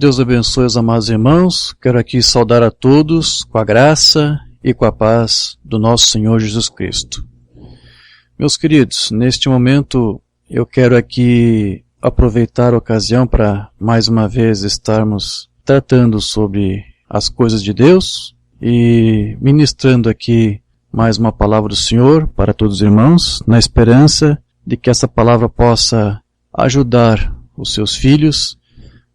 Deus abençoe os amados irmãos. Quero aqui saudar a todos com a graça e com a paz do nosso Senhor Jesus Cristo. Meus queridos, neste momento eu quero aqui aproveitar a ocasião para mais uma vez estarmos tratando sobre as coisas de Deus e ministrando aqui mais uma palavra do Senhor para todos os irmãos, na esperança de que essa palavra possa ajudar os seus filhos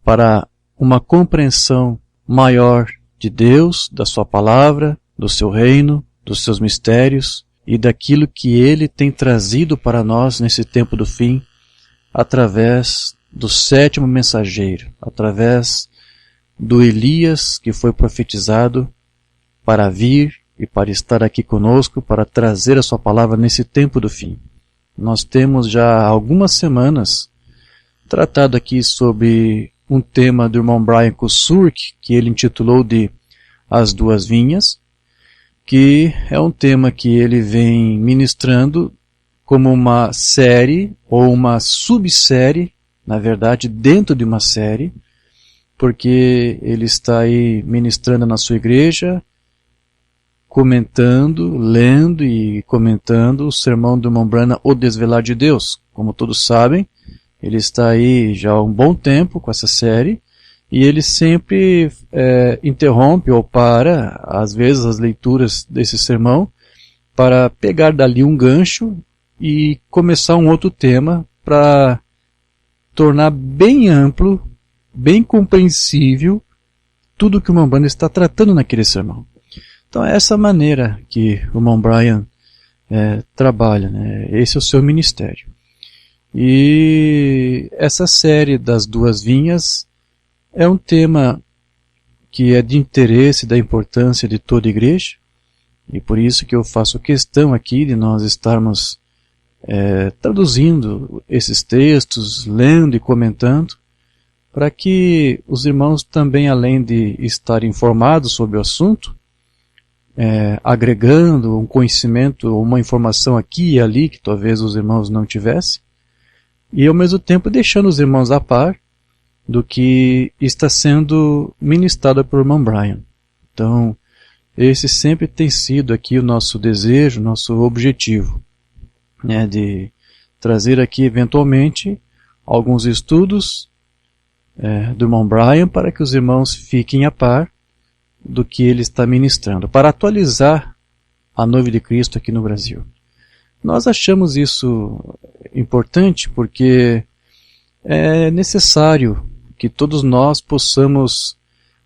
para uma compreensão maior de Deus, da sua palavra, do seu reino, dos seus mistérios e daquilo que Ele tem trazido para nós nesse tempo do fim, através do sétimo mensageiro, através do Elias que foi profetizado para vir e para estar aqui conosco, para trazer a sua palavra nesse tempo do fim. Nós temos já há algumas semanas tratado aqui sobre um tema do irmão Brian Kusurk, que ele intitulou de As Duas Vinhas, que é um tema que ele vem ministrando como uma série, ou uma subsérie, na verdade, dentro de uma série, porque ele está aí ministrando na sua igreja, comentando, lendo e comentando o sermão do irmão Branham, O Desvelar de Deus. Como todos sabem, ele está aí já há um bom tempo com essa série e ele sempre interrompe ou para, às vezes, as leituras desse sermão para pegar dali um gancho e começar um outro tema para tornar bem amplo, bem compreensível tudo que o irmão Branham está tratando naquele sermão. Então é essa maneira que o irmão Brian trabalha, né? Esse é o seu ministério. E essa série das duas vinhas é um tema que é de interesse, da importância de toda a igreja, e por isso que eu faço questão aqui de nós estarmos traduzindo esses textos, lendo e comentando, para que os irmãos também, além de estarem informados sobre o assunto, agregando um conhecimento, uma informação aqui e ali que talvez os irmãos não tivessem, e ao mesmo tempo deixando os irmãos a par do que está sendo ministrado pelo irmão Brian. Então, esse sempre tem sido aqui o nosso desejo, nosso objetivo, né, de trazer aqui eventualmente alguns estudos do irmão Brian para que os irmãos fiquem a par do que ele está ministrando, para atualizar a noiva de Cristo aqui no Brasil. Nós achamos isso importante porque é necessário que todos nós possamos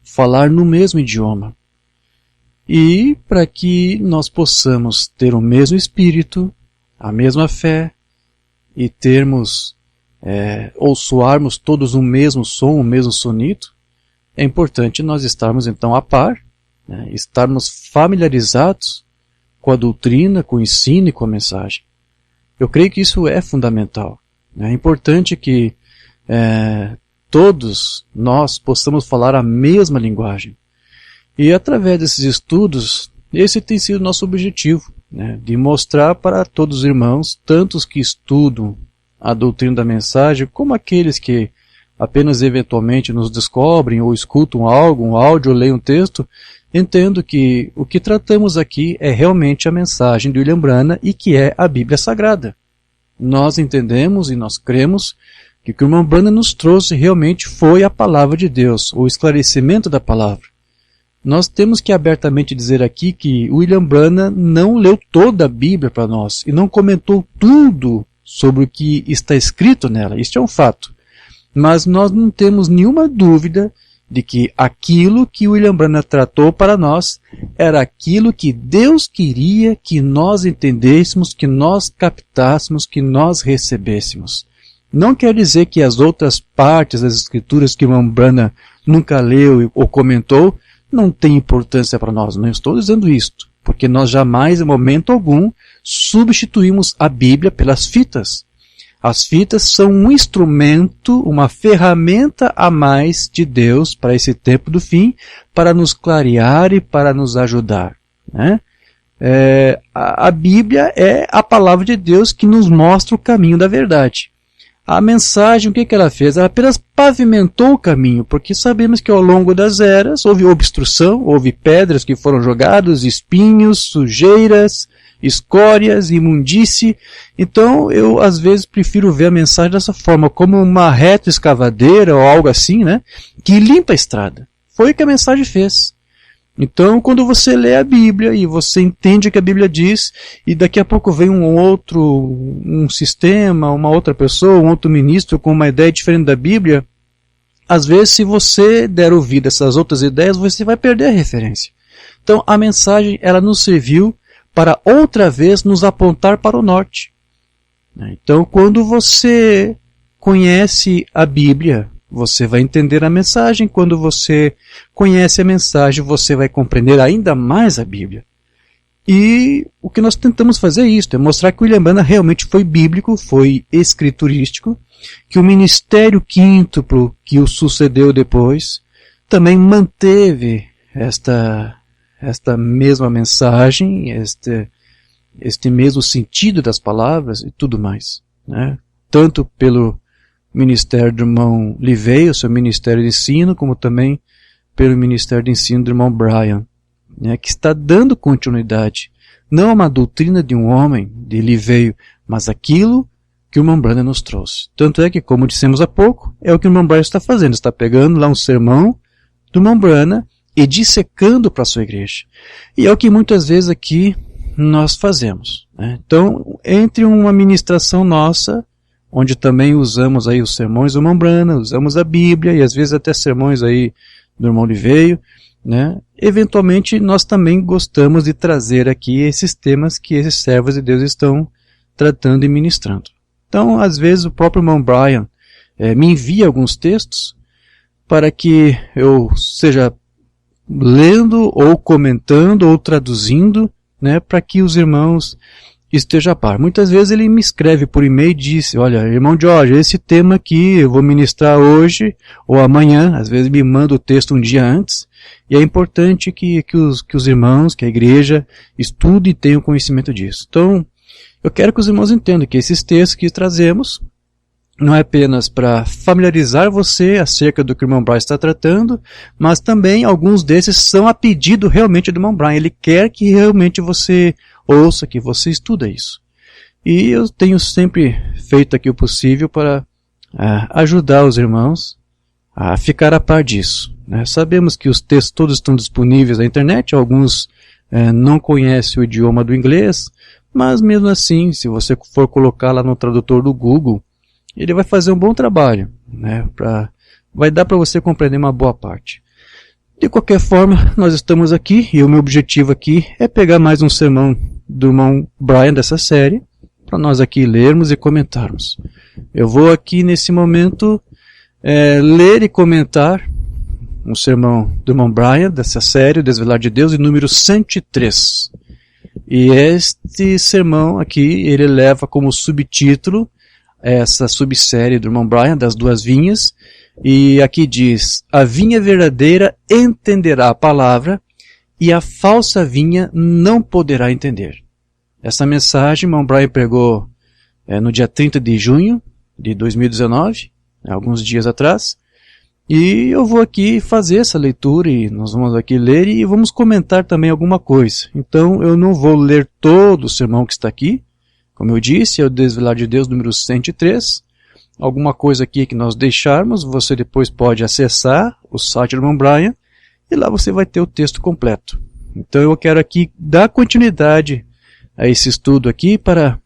falar no mesmo idioma e para que nós possamos ter o mesmo espírito, a mesma fé e termos ou soarmos todos o mesmo som, o mesmo sonido, é importante nós estarmos então a par, né, estarmos familiarizados com a doutrina, com o ensino e com a mensagem. Eu creio que isso é fundamental. É importante que todos nós possamos falar a mesma linguagem. E através desses estudos, esse tem sido o nosso objetivo, né, de mostrar para todos os irmãos, tanto os que estudam a doutrina da mensagem, como aqueles que apenas eventualmente nos descobrem ou escutam algo, um áudio ou leem um texto, entendo que o que tratamos aqui é realmente a mensagem de William Branham e que é a Bíblia Sagrada. Nós entendemos e nós cremos que o que o irmão Branham nos trouxe realmente foi a palavra de Deus, o esclarecimento da palavra. Nós temos que abertamente dizer aqui que William Branham não leu toda a Bíblia para nós e não comentou tudo sobre o que está escrito nela. Isso é um fato. Mas nós não temos nenhuma dúvida de que aquilo que William Branham tratou para nós era aquilo que Deus queria que nós entendêssemos, que nós captássemos, que nós recebêssemos. Não quer dizer que as outras partes das Escrituras que William Branham nunca leu ou comentou não têm importância para nós. Não estou dizendo isto, porque nós jamais, em momento algum, substituímos a Bíblia pelas fitas. As fitas são um instrumento, uma ferramenta a mais de Deus para esse tempo do fim, para nos clarear e para nos ajudar, né? A Bíblia é a palavra de Deus que nos mostra o caminho da verdade. A mensagem, o que ela fez? Ela apenas pavimentou o caminho, porque sabemos que ao longo das eras houve obstrução, houve pedras que foram jogadas, espinhos, sujeiras, escórias, imundície. Então eu às vezes prefiro ver a mensagem dessa forma, como uma retroescavadeira ou algo assim, né? Que limpa a estrada. Foi o que a mensagem fez. Então, quando você lê a Bíblia e você entende o que a Bíblia diz, e daqui a pouco vem um sistema, uma outra pessoa, um outro ministro com uma ideia diferente da Bíblia, às vezes, se você der ouvido a essas outras ideias, você vai perder a referência. Então, a mensagem, ela nos serviu para outra vez nos apontar para o norte. Então, quando você conhece a Bíblia, você vai entender a mensagem. Quando você conhece a mensagem, você vai compreender ainda mais a Bíblia. E o que nós tentamos fazer é isso, é mostrar que o William Branham realmente foi bíblico, foi escriturístico, que o ministério quíntuplo que o sucedeu depois também manteve esta mesma mensagem, este mesmo sentido das palavras e tudo mais, né? Tanto pelo ministério do irmão Livei, o seu ministério de ensino, como também pelo ministério de ensino do irmão Brian, né, que está dando continuidade, não a uma doutrina de um homem, de Livei, mas aquilo que o irmão Branham nos trouxe. Tanto é que, como dissemos há pouco, é o que o irmão Brian está fazendo, está pegando lá um sermão do irmão Branham e dissecando para a sua igreja. E é o que muitas vezes aqui nós fazemos, né? Então, entre uma ministração nossa, onde também usamos aí os sermões do irmão Branham, usamos a Bíblia e às vezes até sermões aí do irmão Liveio, né? Eventualmente nós também gostamos de trazer aqui esses temas que esses servos de Deus estão tratando e ministrando. Então, às vezes o próprio irmão Brian me envia alguns textos para que eu seja lendo ou comentando ou traduzindo, né, para que os irmãos esteja a par. Muitas vezes ele me escreve por e-mail e diz: olha, irmão Jorge, esse tema aqui eu vou ministrar hoje ou amanhã. Às vezes me manda o texto um dia antes, e é importante que os irmãos, que a igreja estude e tenham conhecimento disso. Então, eu quero que os irmãos entendam que esses textos que trazemos não é apenas para familiarizar você acerca do que o irmão Brian está tratando, mas também alguns desses são a pedido realmente do irmão Brian. Ele quer que realmente você ouça, que você estuda isso. E eu tenho sempre feito aqui o possível para ajudar os irmãos a ficar a par disso, né? Sabemos que os textos todos estão disponíveis na internet, alguns não conhecem o idioma do inglês, mas mesmo assim, se você for colocar lá no tradutor do Google, ele vai fazer um bom trabalho, né? Vai dar para você compreender uma boa parte. De qualquer forma, nós estamos aqui, e o meu objetivo aqui é pegar mais um sermão do irmão Brian dessa série, para nós aqui lermos e comentarmos. Eu vou aqui nesse momento ler e comentar um sermão do irmão Brian dessa série, o Desvelar de Deus, de número 103. E este sermão aqui, ele leva como subtítulo essa subsérie do irmão Brian, das duas vinhas, e aqui diz: a vinha verdadeira entenderá a palavra, e a falsa vinha não poderá entender. Essa mensagem, o irmão Brian pregou no dia 30 de junho de 2019, alguns dias atrás, e eu vou aqui fazer essa leitura, e nós vamos aqui ler, e vamos comentar também alguma coisa. Então, eu não vou ler todo o sermão que está aqui. Como eu disse, é o Desvelar de Deus número 103. Alguma coisa aqui que nós deixarmos, você depois pode acessar o site do irmão Brian, e lá você vai ter o texto completo. Então eu quero aqui dar continuidade a esse estudo aqui para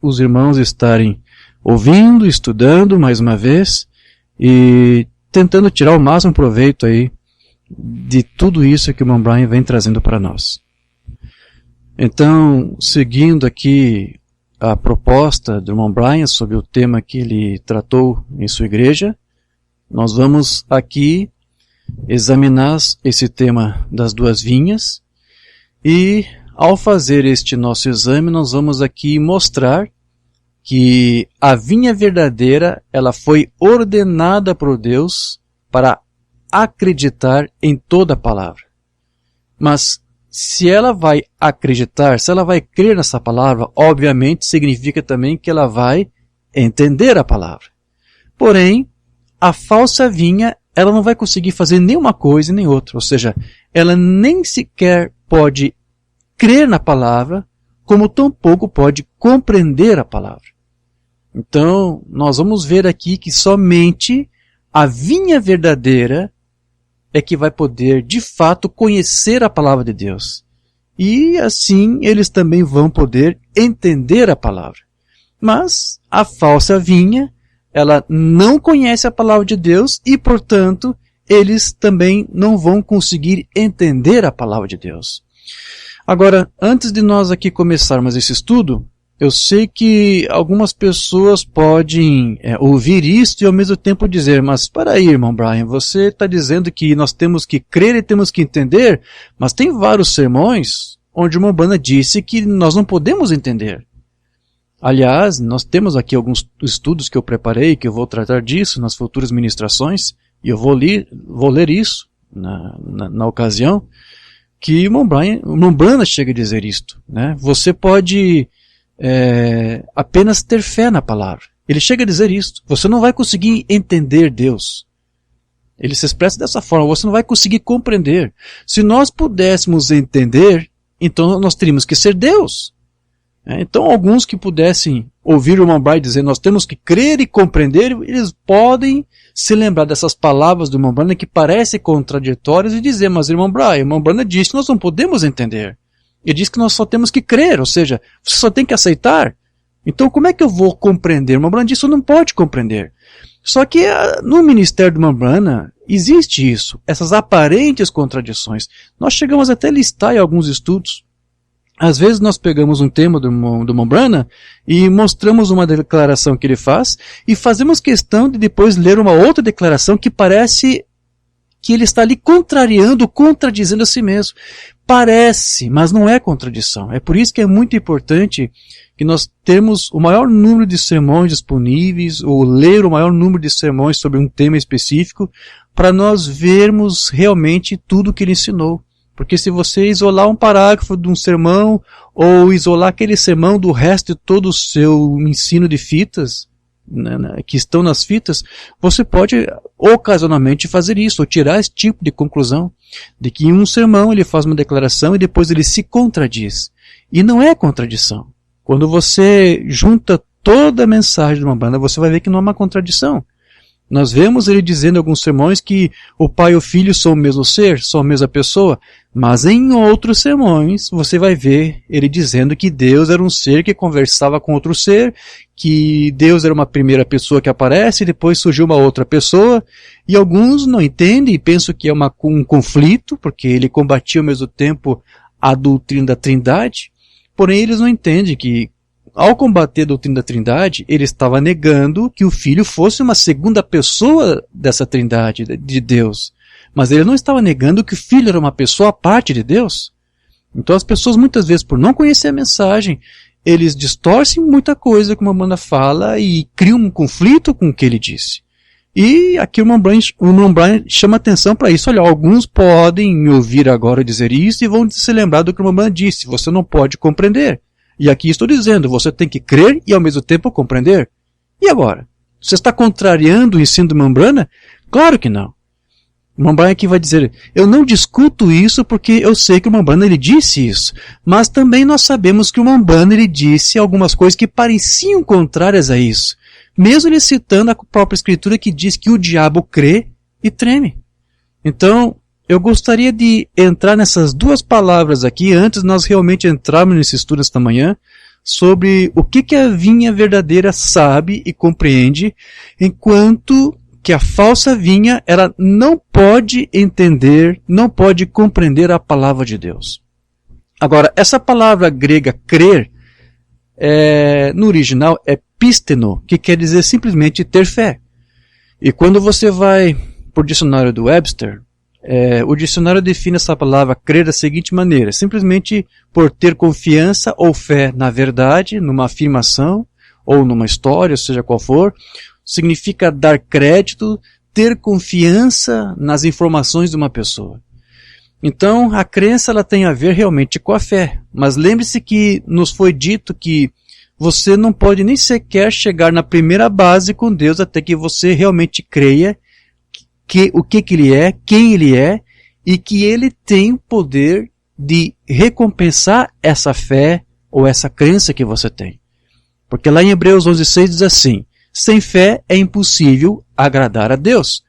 os irmãos estarem ouvindo, estudando mais uma vez e tentando tirar o máximo proveito aí de tudo isso que o irmão Brian vem trazendo para nós. Então, seguindo aqui a proposta do irmão Brian sobre o tema que ele tratou em sua igreja, nós vamos aqui examinar esse tema das duas vinhas, e ao fazer este nosso exame nós vamos aqui mostrar que a vinha verdadeira ela foi ordenada por Deus para acreditar em toda a palavra. Mas se ela vai acreditar, se ela vai crer nessa palavra, obviamente significa também que ela vai entender a palavra. Porém, a falsa vinha, ela não vai conseguir fazer nenhuma coisa nem outra. Ou seja, ela nem sequer pode crer na palavra, como tampouco pode compreender a palavra. Então, nós vamos ver aqui que somente a vinha verdadeira é que vai poder, de fato, conhecer a palavra de Deus. E assim eles também vão poder entender a palavra. Mas a falsa vinha, ela não conhece a palavra de Deus e, portanto, eles também não vão conseguir entender a palavra de Deus. Agora, antes de nós aqui começarmos esse estudo, eu sei que algumas pessoas podem ouvir isto e ao mesmo tempo dizer, mas para aí, irmão Brian, você está dizendo que nós temos que crer e temos que entender, mas tem vários sermões onde o irmão Branham disse que nós não podemos entender. Aliás, nós temos aqui alguns estudos que eu preparei, que eu vou tratar disso nas futuras ministrações, e eu vou ler isso na ocasião, que o irmão Branham chega a dizer isto, né? Você pode apenas ter fé na palavra. Ele chega a dizer isto. Você não vai conseguir entender Deus. Ele se expressa dessa forma. Você não vai conseguir compreender. Se nós pudéssemos entender, então nós teríamos que ser Deus. Então alguns que pudessem ouvir o irmão Brian dizer nós temos que crer e compreender, eles podem se lembrar dessas palavras do irmão Branham que parecem contraditórias e dizer, mas o irmão Branham disse que nós não podemos entender. Ele diz que nós só temos que crer, ou seja, você só tem que aceitar. Então como é que eu vou compreender? O irmão Branham disse que não pode compreender. Só que no ministério do irmão Branham existe isso, essas aparentes contradições. Nós chegamos até a listar em alguns estudos. Às vezes nós pegamos um tema do irmão Branham e mostramos uma declaração que ele faz e fazemos questão de depois ler uma outra declaração que parece que ele está ali contradizendo a si mesmo. Parece, mas não é contradição. É por isso que é muito importante que nós temos o maior número de sermões disponíveis, ou ler o maior número de sermões sobre um tema específico, para nós vermos realmente tudo que ele ensinou. Porque se você isolar um parágrafo de um sermão, ou isolar aquele sermão do resto de todo o seu ensino de fitas, que estão nas fitas, você pode ocasionalmente fazer isso, ou tirar esse tipo de conclusão, de que em um sermão ele faz uma declaração e depois ele se contradiz. E não é contradição. Quando você junta toda a mensagem de uma banda, você vai ver que não é uma contradição. Nós vemos ele dizendo em alguns sermões que o Pai e o Filho são o mesmo ser, são a mesma pessoa, mas em outros sermões você vai ver ele dizendo que Deus era um ser que conversava com outro ser, que Deus era uma primeira pessoa que aparece e depois surgiu uma outra pessoa, e alguns não entendem e pensam que é um conflito, porque ele combatia ao mesmo tempo a doutrina da Trindade, porém eles não entendem que ao combater a doutrina da Trindade, ele estava negando que o Filho fosse uma segunda pessoa dessa Trindade, de Deus. Mas ele não estava negando que o Filho era uma pessoa à parte de Deus. Então as pessoas muitas vezes, por não conhecer a mensagem, eles distorcem muita coisa que uma banda fala e criam um conflito com o que ele disse. E aqui o irmão Brian chama atenção para isso. Olha, alguns podem me ouvir agora dizer isso e vão se lembrar do que o irmão Brian disse. Você não pode compreender. E aqui estou dizendo, você tem que crer e ao mesmo tempo compreender. E agora? Você está contrariando o ensino do irmão Branham? Claro que não. O irmão Branham aqui vai dizer, eu não discuto isso porque eu sei que o irmão Branham ele disse isso. Mas também nós sabemos que o irmão Branham ele disse algumas coisas que pareciam contrárias a isso. Mesmo ele citando a própria escritura que diz que o diabo crê e treme. Então, eu gostaria de entrar nessas duas palavras aqui, antes de nós realmente entrarmos nesse estudo esta manhã, sobre o que a vinha verdadeira sabe e compreende, enquanto que a falsa vinha, ela não pode entender, não pode compreender a palavra de Deus. Agora, essa palavra grega crer, no original é pisteno, que quer dizer simplesmente ter fé. E quando você vai por dicionário do Webster, o dicionário define essa palavra crer da seguinte maneira, simplesmente por ter confiança ou fé na verdade, numa afirmação, ou numa história, seja qual for, significa dar crédito, ter confiança nas informações de uma pessoa. Então, a crença ela tem a ver realmente com a fé, mas lembre-se que nos foi dito que você não pode nem sequer chegar na primeira base com Deus até que você realmente creia o que Ele é, quem Ele é, e que Ele tem o poder de recompensar essa fé ou essa crença que você tem. Porque lá em Hebreus 11:6 diz assim: sem fé é impossível agradar a Deus,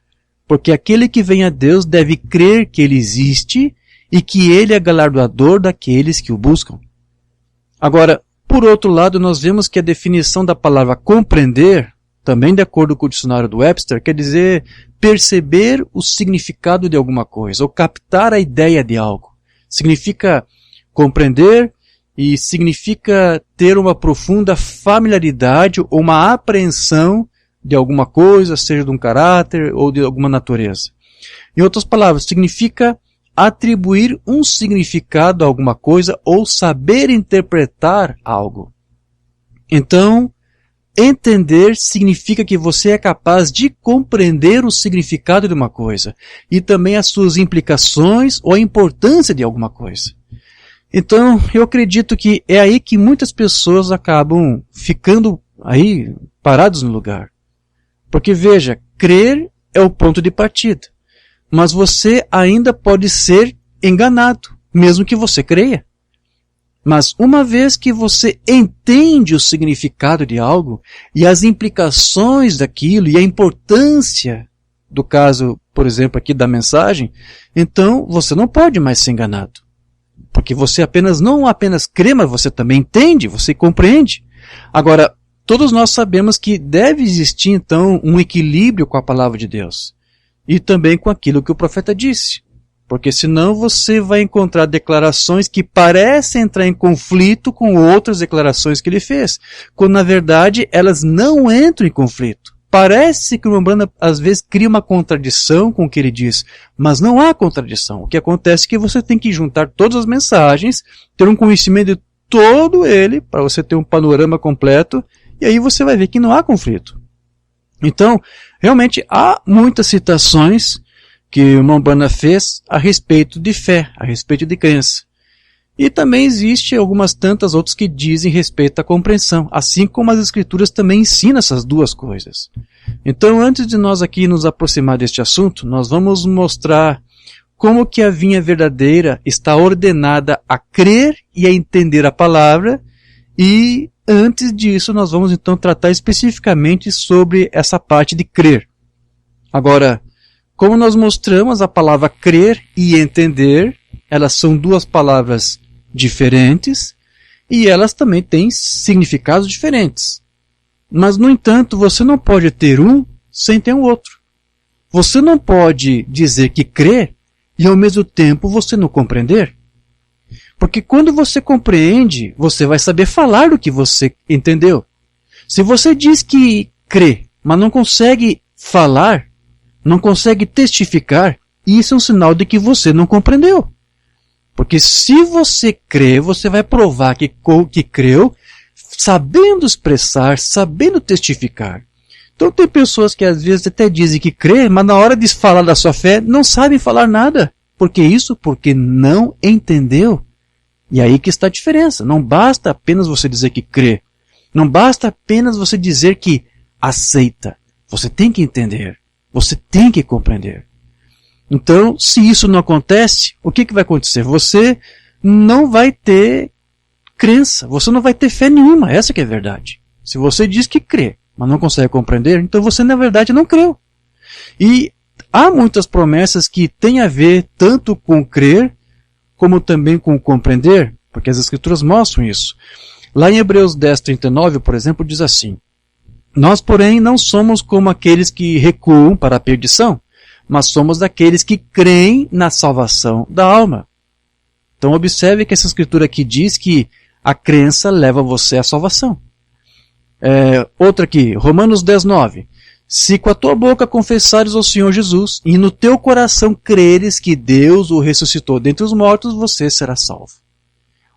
porque aquele que vem a Deus deve crer que Ele existe e que Ele é galardoador daqueles que o buscam. Agora, por outro lado, nós vemos que a definição da palavra compreender, também de acordo com o dicionário do Webster, quer dizer perceber o significado de alguma coisa, ou captar a ideia de algo. Significa compreender e significa ter uma profunda familiaridade ou uma apreensão de alguma coisa, seja de um caráter ou de alguma natureza. Em outras palavras, significa atribuir um significado a alguma coisa ou saber interpretar algo. Então, entender significa que você é capaz de compreender o significado de uma coisa e também as suas implicações ou a importância de alguma coisa. Então, eu acredito que é aí que muitas pessoas acabam ficando aí parados no lugar. Porque veja, crer é o ponto de partida. Mas você ainda pode ser enganado, mesmo que você creia. Mas uma vez que você entende o significado de algo e as implicações daquilo e a importância do caso, por exemplo, aqui da mensagem, então você não pode mais ser enganado. Porque você não apenas crê, mas você também entende, você compreende. Agora, todos nós sabemos que deve existir então um equilíbrio com a palavra de Deus. E também com aquilo que o profeta disse. Porque senão você vai encontrar declarações que parecem entrar em conflito com outras declarações que ele fez, quando na verdade elas não entram em conflito. Parece que o Umbanda às vezes cria uma contradição com o que ele diz, mas não há contradição. O que acontece é que você tem que juntar todas as mensagens, ter um conhecimento de todo ele, para você ter um panorama completo, e aí você vai ver que não há conflito. Então, realmente há muitas citações que o Umbanda fez a respeito de fé, a respeito de crença. E também existe algumas tantas outras que dizem respeito à compreensão, assim como as escrituras também ensinam essas duas coisas. Então, antes de nós aqui nos aproximar deste assunto, nós vamos mostrar como que a vinha verdadeira está ordenada a crer e a entender a palavra, e antes disso nós vamos então tratar especificamente sobre essa parte de crer. Agora, como nós mostramos, a palavra crer e entender, elas são duas palavras diferentes e elas também têm significados diferentes. Mas, no entanto, você não pode ter um sem ter o outro. Você não pode dizer que crê e ao mesmo tempo você não compreender. Porque quando você compreende, você vai saber falar do que você entendeu. Se você diz que crê, mas não consegue falar, não consegue testificar, isso é um sinal de que você não compreendeu. Porque se você crê, você vai provar que creu, sabendo expressar, sabendo testificar. Então tem pessoas que às vezes até dizem que crê, mas na hora de falar da sua fé, não sabem falar nada. Por que isso? Porque não entendeu. E aí que está a diferença. Não basta apenas você dizer que crê. Não basta apenas você dizer que aceita. Você tem que entender. Você tem que compreender. Então, se isso não acontece, o que vai acontecer? Você não vai ter crença, você não vai ter fé nenhuma, essa que é a verdade. Se você diz que crê, mas não consegue compreender, então você na verdade não creu. E há muitas promessas que têm a ver tanto com crer, como também com compreender, porque as escrituras mostram isso. Lá em Hebreus 10:39, por exemplo, diz assim: nós, porém, não somos como aqueles que recuam para a perdição, mas somos daqueles que creem na salvação da alma. Então observe que essa escritura aqui diz que a crença leva você à salvação. Outra aqui, Romanos 10:9. Se com a tua boca confessares ao Senhor Jesus e no teu coração creres que Deus o ressuscitou dentre os mortos, você será salvo.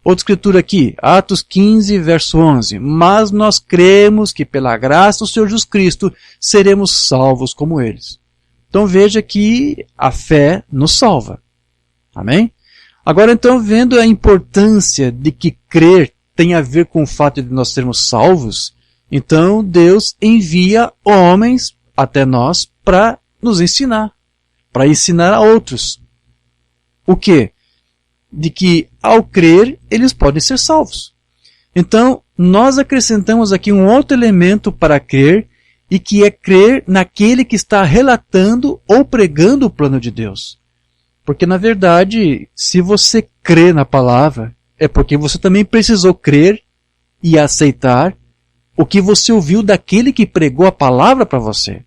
Outra escritura aqui, Atos 15, verso 11. Mas nós cremos que pela graça do Senhor Jesus Cristo seremos salvos como eles. Então veja que a fé nos salva. Amém? Agora então, vendo a importância de que crer tem a ver com o fato de nós sermos salvos, então Deus envia homens até nós para nos ensinar, para ensinar a outros. O quê? De que ao crer eles podem ser salvos. Então, nós acrescentamos aqui um outro elemento para crer, e que é crer naquele que está relatando ou pregando o plano de Deus. Porque, na verdade, se você crê na palavra, é porque você também precisou crer e aceitar o que você ouviu daquele que pregou a palavra para você.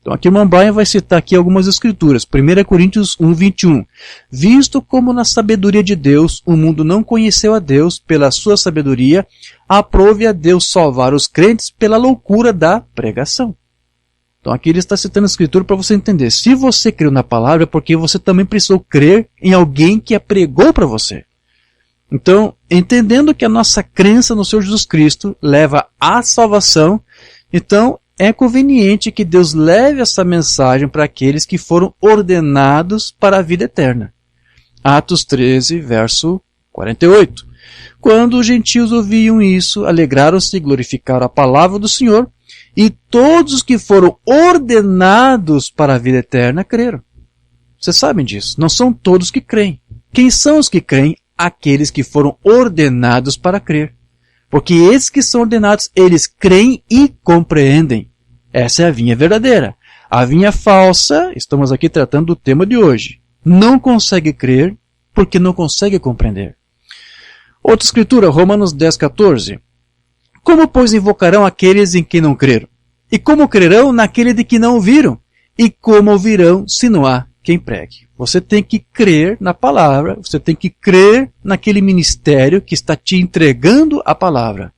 Então aqui o irmão Brian vai citar aqui algumas escrituras. 1 Coríntios 1, 21. Visto como na sabedoria de Deus o mundo não conheceu a Deus pela sua sabedoria, aprove a Deus salvar os crentes pela loucura da pregação. Então aqui ele está citando a escritura para você entender. Se você creu na palavra, é porque você também precisou crer em alguém que a pregou para você. Então, entendendo que a nossa crença no Senhor Jesus Cristo leva à salvação, então é conveniente que Deus leve essa mensagem para aqueles que foram ordenados para a vida eterna. Atos 13, verso 48. Quando os gentios ouviam isso, alegraram-se e glorificaram a palavra do Senhor, e todos os que foram ordenados para a vida eterna creram. Vocês sabem disso, não são todos que creem. Quem são os que creem? Aqueles que foram ordenados para crer. Porque esses que são ordenados, eles creem e compreendem. Essa é a vinha verdadeira. A vinha falsa, estamos aqui tratando do tema de hoje, não consegue crer porque não consegue compreender. Outra escritura, Romanos 10, 14. Como, pois, invocarão aqueles em quem não creram? E como crerão naquele de que não ouviram? E como ouvirão se não há quem pregue? Você tem que crer na palavra, você tem que crer naquele ministério que está te entregando a palavra.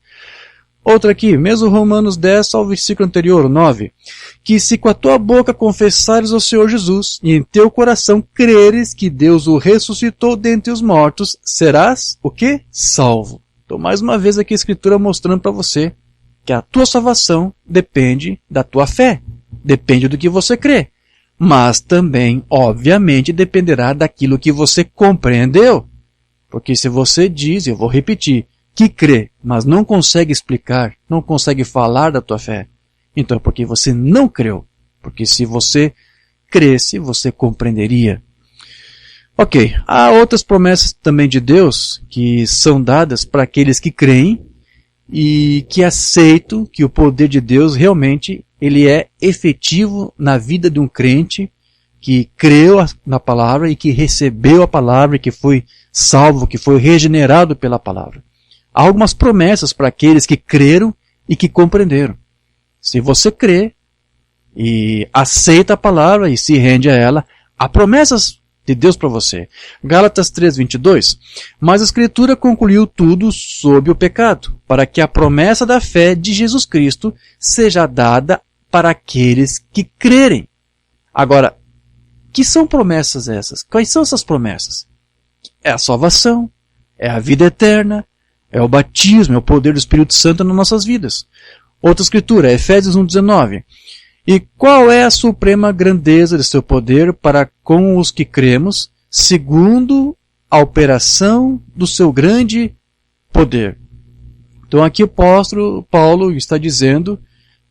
Outra aqui, mesmo Romanos 10, ao versículo anterior, 9. Que se com a tua boca confessares ao Senhor Jesus, e em teu coração creres que Deus o ressuscitou dentre os mortos, serás o quê? Salvo. Então, mais uma vez aqui a Escritura mostrando para você que a tua salvação depende da tua fé, depende do que você crê. Mas também, obviamente, dependerá daquilo que você compreendeu. Porque se você diz, eu vou repetir, que crê, mas não consegue explicar, não consegue falar da tua fé, então é porque você não creu. Porque se você cresce, você compreenderia. Ok, há outras promessas também de Deus que são dadas para aqueles que creem e que aceitam que o poder de Deus realmente ele é efetivo na vida de um crente que creu na palavra e que recebeu a palavra e que foi salvo, que foi regenerado pela palavra. Há algumas promessas para aqueles que creram e que compreenderam. Se você crê e aceita a palavra e se rende a ela, há promessas de Deus para você. Gálatas 3:22. Mas a Escritura concluiu tudo sobre o pecado, para que a promessa da fé de Jesus Cristo seja dada para aqueles que crerem. Agora, que são promessas essas? Quais são essas promessas? É a salvação, é a vida eterna, é o batismo, é o poder do Espírito Santo nas nossas vidas. Outra escritura, Efésios 1:19. E qual é a suprema grandeza de seu poder para com os que cremos, segundo a operação do seu grande poder? Então aqui o apóstolo Paulo está dizendo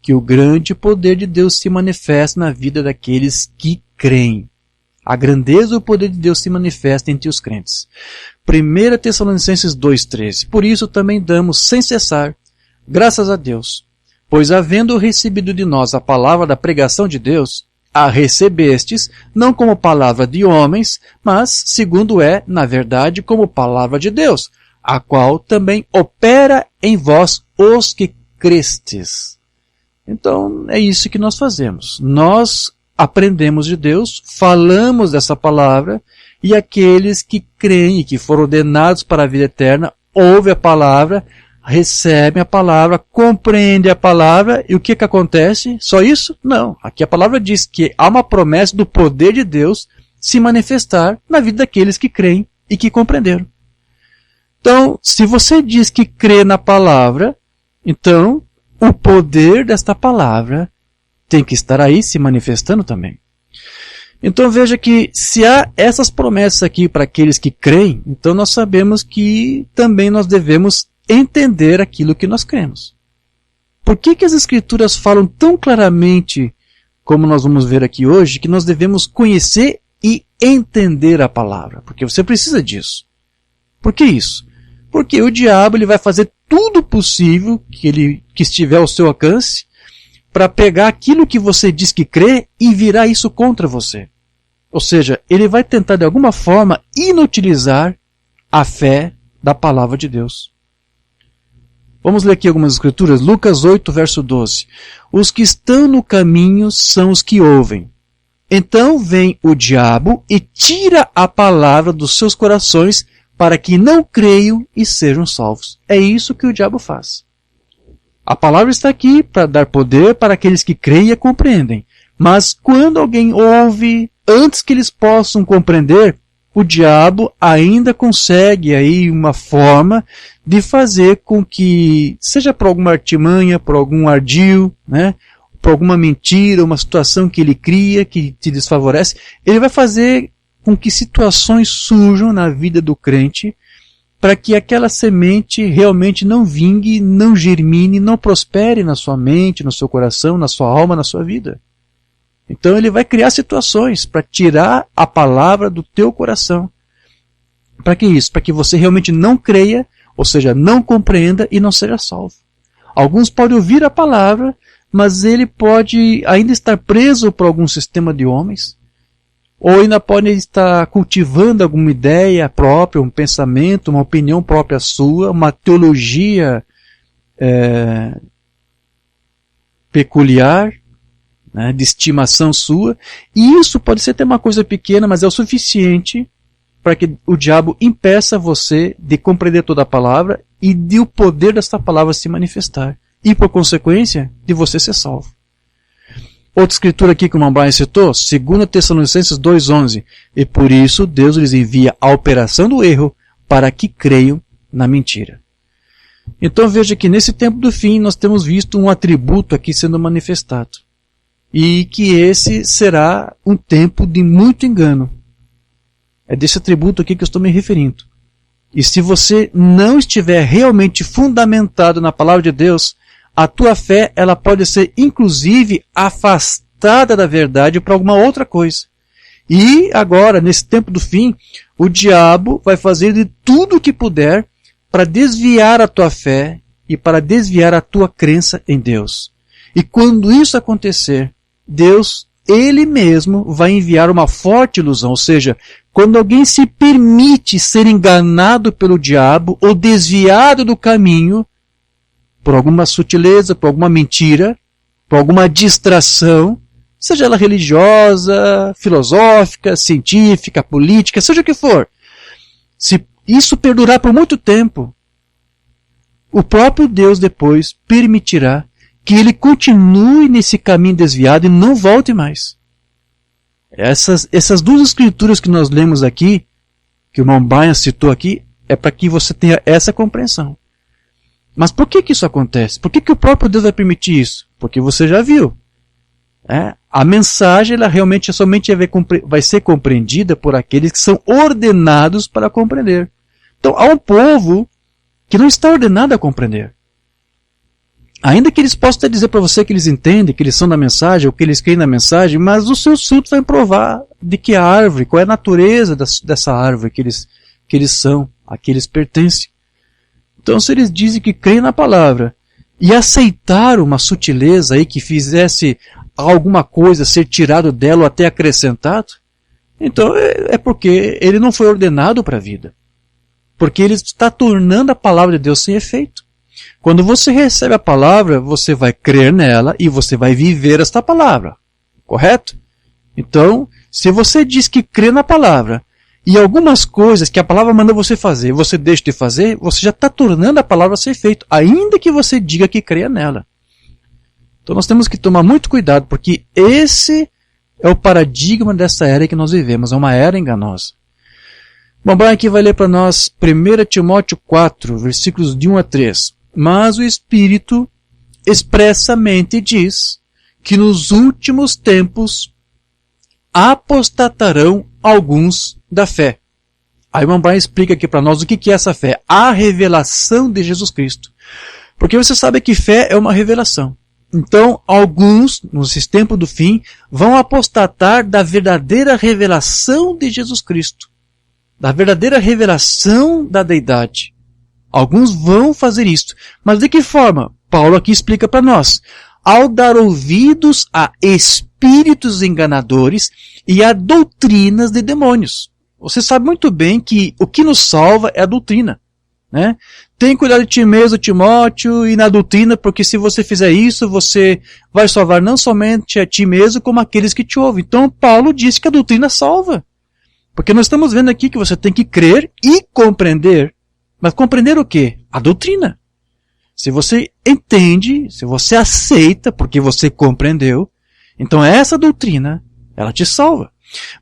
que o grande poder de Deus se manifesta na vida daqueles que creem. A grandeza e o poder de Deus se manifesta entre os crentes. 1 Tessalonicenses 2:13. Por isso também damos sem cessar graças a Deus, pois havendo recebido de nós a palavra da pregação de Deus, a recebestes, não como palavra de homens, mas, segundo é, na verdade, como palavra de Deus, a qual também opera em vós os que crestes. Então, é isso que nós fazemos. Nós aprendemos de Deus, falamos dessa palavra, e aqueles que creem e que foram ordenados para a vida eterna, ouvem a palavra, recebem a palavra, compreendem a palavra, e o que acontece? Só isso? Não. Aqui a palavra diz que há uma promessa do poder de Deus se manifestar na vida daqueles que creem e que compreenderam. Então, se você diz que crê na palavra, então o poder desta palavra tem que estar aí se manifestando também. Então veja que se há essas promessas aqui para aqueles que creem, então nós sabemos que também nós devemos entender aquilo que nós cremos. Por que as Escrituras falam tão claramente, como nós vamos ver aqui hoje, que nós devemos conhecer e entender a palavra? Porque você precisa disso. Por que isso? Porque o diabo ele vai fazer tudo possível que estiver ao seu alcance para pegar aquilo que você diz que crê e virar isso contra você. Ou seja, ele vai tentar de alguma forma inutilizar a fé da palavra de Deus. Vamos ler aqui algumas escrituras. Lucas 8, verso 12. Os que estão no caminho são os que ouvem. Então vem o diabo e tira a palavra dos seus corações para que não creiam e sejam salvos. É isso que o diabo faz. A palavra está aqui para dar poder para aqueles que creem e compreendem. Mas quando alguém ouve, antes que eles possam compreender, o diabo ainda consegue aí uma forma de fazer com que, seja por alguma artimanha, por algum ardil, né, por alguma mentira, uma situação que ele cria, que te desfavorece, ele vai fazer com que situações surjam na vida do crente para que aquela semente realmente não vingue, não germine, não prospere na sua mente, no seu coração, na sua alma, na sua vida. Então ele vai criar situações para tirar a palavra do teu coração. Para que isso? Para que você realmente não creia, ou seja, não compreenda e não seja salvo. Alguns podem ouvir a palavra, mas ele pode ainda estar preso por algum sistema de homens, ou ainda pode estar cultivando alguma ideia própria, um pensamento, uma opinião própria sua, uma teologia peculiar, né, de estimação sua, e isso pode ser até uma coisa pequena, mas é o suficiente para que o diabo impeça você de compreender toda a palavra e de o poder desta palavra se manifestar, e por consequência, de você ser salvo. Outra escritura aqui que o irmão Brian citou, 2 Tessalonicenses 2,11, e por isso Deus lhes envia a operação do erro para que creiam na mentira. Então veja que nesse tempo do fim nós temos visto um atributo aqui sendo manifestado. E que esse será um tempo de muito engano. É desse atributo aqui que eu estou me referindo. E se você não estiver realmente fundamentado na palavra de Deus, a tua fé ela pode ser inclusive afastada da verdade para alguma outra coisa. E agora, nesse tempo do fim, o diabo vai fazer de tudo o que puder para desviar a tua fé e para desviar a tua crença em Deus. E quando isso acontecer, Deus, Ele mesmo, vai enviar uma forte ilusão. Ou seja, quando alguém se permite ser enganado pelo diabo ou desviado do caminho, por alguma sutileza, por alguma mentira, por alguma distração, seja ela religiosa, filosófica, científica, política, seja o que for, se isso perdurar por muito tempo, o próprio Deus depois permitirá que ele continue nesse caminho desviado e não volte mais. Essas duas escrituras que nós lemos aqui, que o irmão Brian citou aqui, é para que você tenha essa compreensão. Mas por que isso acontece? Por que o próprio Deus vai permitir isso? Porque você já viu. A mensagem ela realmente somente vai ser compreendida por aqueles que são ordenados para compreender. Então há um povo que não está ordenado a compreender. Ainda que eles possam até dizer para você que eles entendem, que eles são da mensagem, ou que eles creem na mensagem, mas os seus frutos vão provar de que a árvore, qual é a natureza dessa árvore que eles são, a que eles pertencem. Então se eles dizem que creem na palavra e aceitaram uma sutileza aí que fizesse alguma coisa ser tirado dela ou até acrescentado, então é porque ele não foi ordenado para a vida. Porque ele está tornando a palavra de Deus sem efeito. Quando você recebe a palavra, você vai crer nela e você vai viver esta palavra. Correto? Então, se você diz que crê na palavra e algumas coisas que a palavra manda você fazer, você deixa de fazer, você já está tornando a palavra sem efeito, ainda que você diga que creia nela. Então nós temos que tomar muito cuidado, porque esse é o paradigma dessa era que nós vivemos, é uma era enganosa. Bom, Brian aqui vai ler para nós 1 Timóteo 4, versículos de 1 a 3. Mas o Espírito expressamente diz que nos últimos tempos apostatarão alguns da fé. Aí o Mambrán explica aqui para nós o que é essa fé. A revelação de Jesus Cristo. Porque você sabe que fé é uma revelação. Então, alguns, nos tempos do fim, vão apostatar da verdadeira revelação de Jesus Cristo. Da verdadeira revelação da deidade. Alguns vão fazer isso. Mas de que forma? Paulo aqui explica para nós. Ao dar ouvidos a espíritos enganadores e a doutrinas de demônios. Você sabe muito bem que o que nos salva é a doutrina. Né? Tem cuidado de ti mesmo, Timóteo, e na doutrina, porque se você fizer isso, você vai salvar não somente a ti mesmo, como aqueles que te ouvem. Então, Paulo disse que a doutrina salva. Porque nós estamos vendo aqui que você tem que crer e compreender. Mas compreender o quê? A doutrina. Se você entende, se você aceita, porque você compreendeu, então essa doutrina, ela te salva.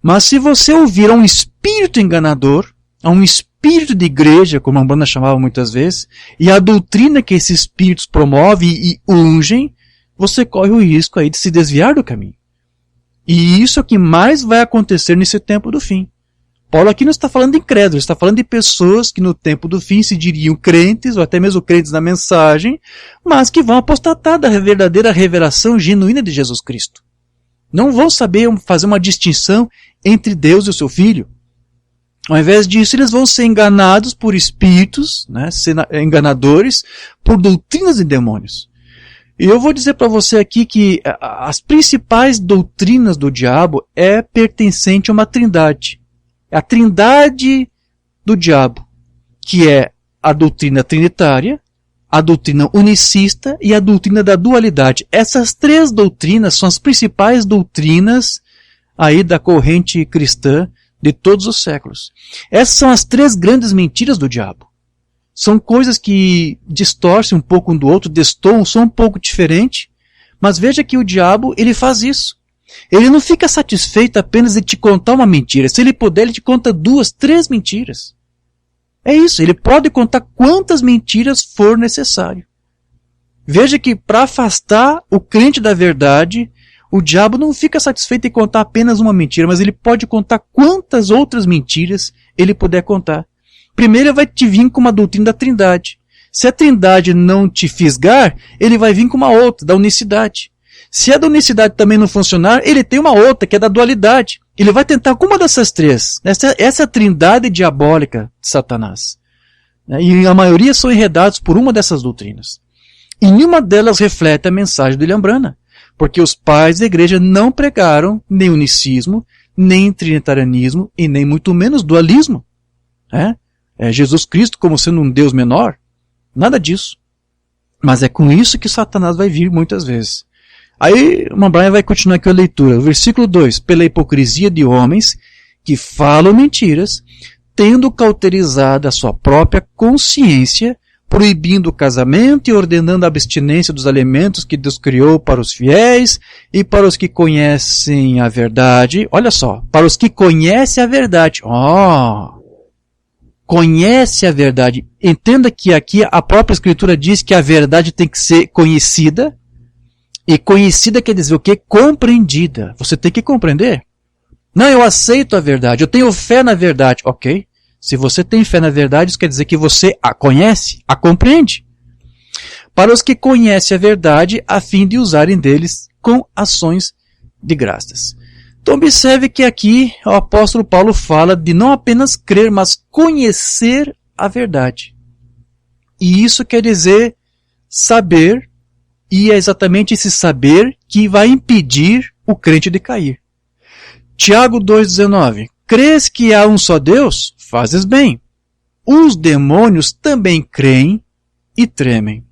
Mas se você ouvir a um espírito enganador, a um espírito de igreja, como a Umbanda chamava muitas vezes, e a doutrina que esses espíritos promovem e ungem, você corre o risco aí de se desviar do caminho. E isso é o que mais vai acontecer nesse tempo do fim. Paulo aqui não está falando de incrédulos, está falando de pessoas que no tempo do fim se diriam crentes, ou até mesmo crentes na mensagem, mas que vão apostatar da verdadeira revelação genuína de Jesus Cristo. Não vão saber fazer uma distinção entre Deus e o seu Filho. Ao invés disso, eles vão ser enganados por espíritos, né, enganadores, por doutrinas de demônios. E eu vou dizer para você aqui que as principais doutrinas do diabo é pertencente a uma trindade. É a trindade do diabo, que é a doutrina trinitária, a doutrina unicista e a doutrina da dualidade. Essas três doutrinas são as principais doutrinas aí da corrente cristã de todos os séculos. Essas são as três grandes mentiras do diabo. São coisas que distorcem um pouco um do outro, destoam, são um pouco diferentes, mas veja que o diabo, ele faz isso. Ele não fica satisfeito apenas de te contar uma mentira. Se ele puder, ele te conta 2, 3 mentiras. É isso, ele pode contar quantas mentiras for necessário. Veja que para afastar o crente da verdade, o diabo não fica satisfeito em contar apenas uma mentira, mas ele pode contar quantas outras mentiras ele puder contar. Primeiro ele vai te vir com uma doutrina da trindade. Se a trindade não te fisgar, ele vai vir com uma outra, da unicidade. Se a da unicidade também não funcionar, ele tem uma outra, que é da dualidade. Ele vai tentar com uma dessas três. Essa é a trindade diabólica de Satanás. E a maioria são enredados por uma dessas doutrinas. E nenhuma delas reflete a mensagem do William Branham. Porque os pais da igreja não pregaram nem unicismo, nem trinitarianismo e nem muito menos dualismo. Jesus Cristo como sendo um Deus menor. Nada disso. Mas é com isso que Satanás vai vir muitas vezes. Aí o Mambrán vai continuar aqui a leitura. Versículo 2. Pela hipocrisia de homens que falam mentiras, tendo cauterizado a sua própria consciência, proibindo o casamento e ordenando a abstinência dos alimentos que Deus criou para os fiéis e para os que conhecem a verdade. Olha só, para os que conhecem a verdade. Conhece a verdade. Entenda que aqui a própria Escritura diz que a verdade tem que ser conhecida. E conhecida quer dizer o quê? Compreendida. Você tem que compreender. Não, eu aceito a verdade, eu tenho fé na verdade. Ok. Se você tem fé na verdade, isso quer dizer que você a conhece, a compreende. Para os que conhecem a verdade, a fim de usarem deles com ações de graças. Então observe que aqui o apóstolo Paulo fala de não apenas crer, mas conhecer a verdade. E isso quer dizer saber, e é exatamente esse saber que vai impedir o crente de cair. Tiago 2,19. Crês que há um só Deus? Fazes bem. Os demônios também creem e tremem.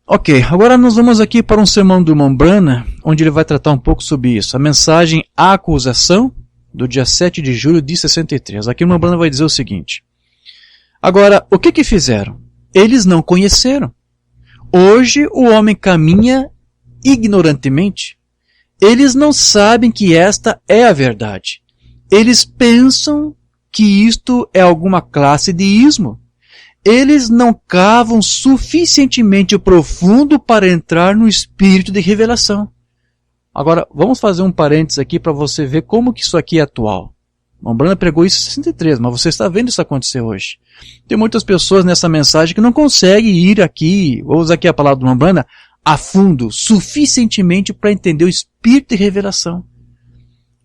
Ok, agora nós vamos aqui para um sermão do irmão Branham, onde ele vai tratar um pouco sobre isso. A mensagem A Acusação, do dia 7 de julho de 63. Aqui o irmão Branham vai dizer o seguinte. Agora, o que fizeram? Eles não conheceram. Hoje o homem caminha ignorantemente. Eles não sabem que esta é a verdade. Eles pensam que isto é alguma classe de ismo. Eles não cavam suficientemente profundo para entrar no espírito de revelação. Agora, vamos fazer um parênteses aqui para você ver como que isso aqui é atual. Umbanda pregou isso em 63, mas você está vendo isso acontecer hoje. Tem muitas pessoas nessa mensagem que não conseguem ir aqui, vou usar aqui a palavra do Umbanda, a fundo, suficientemente para entender o espírito de revelação.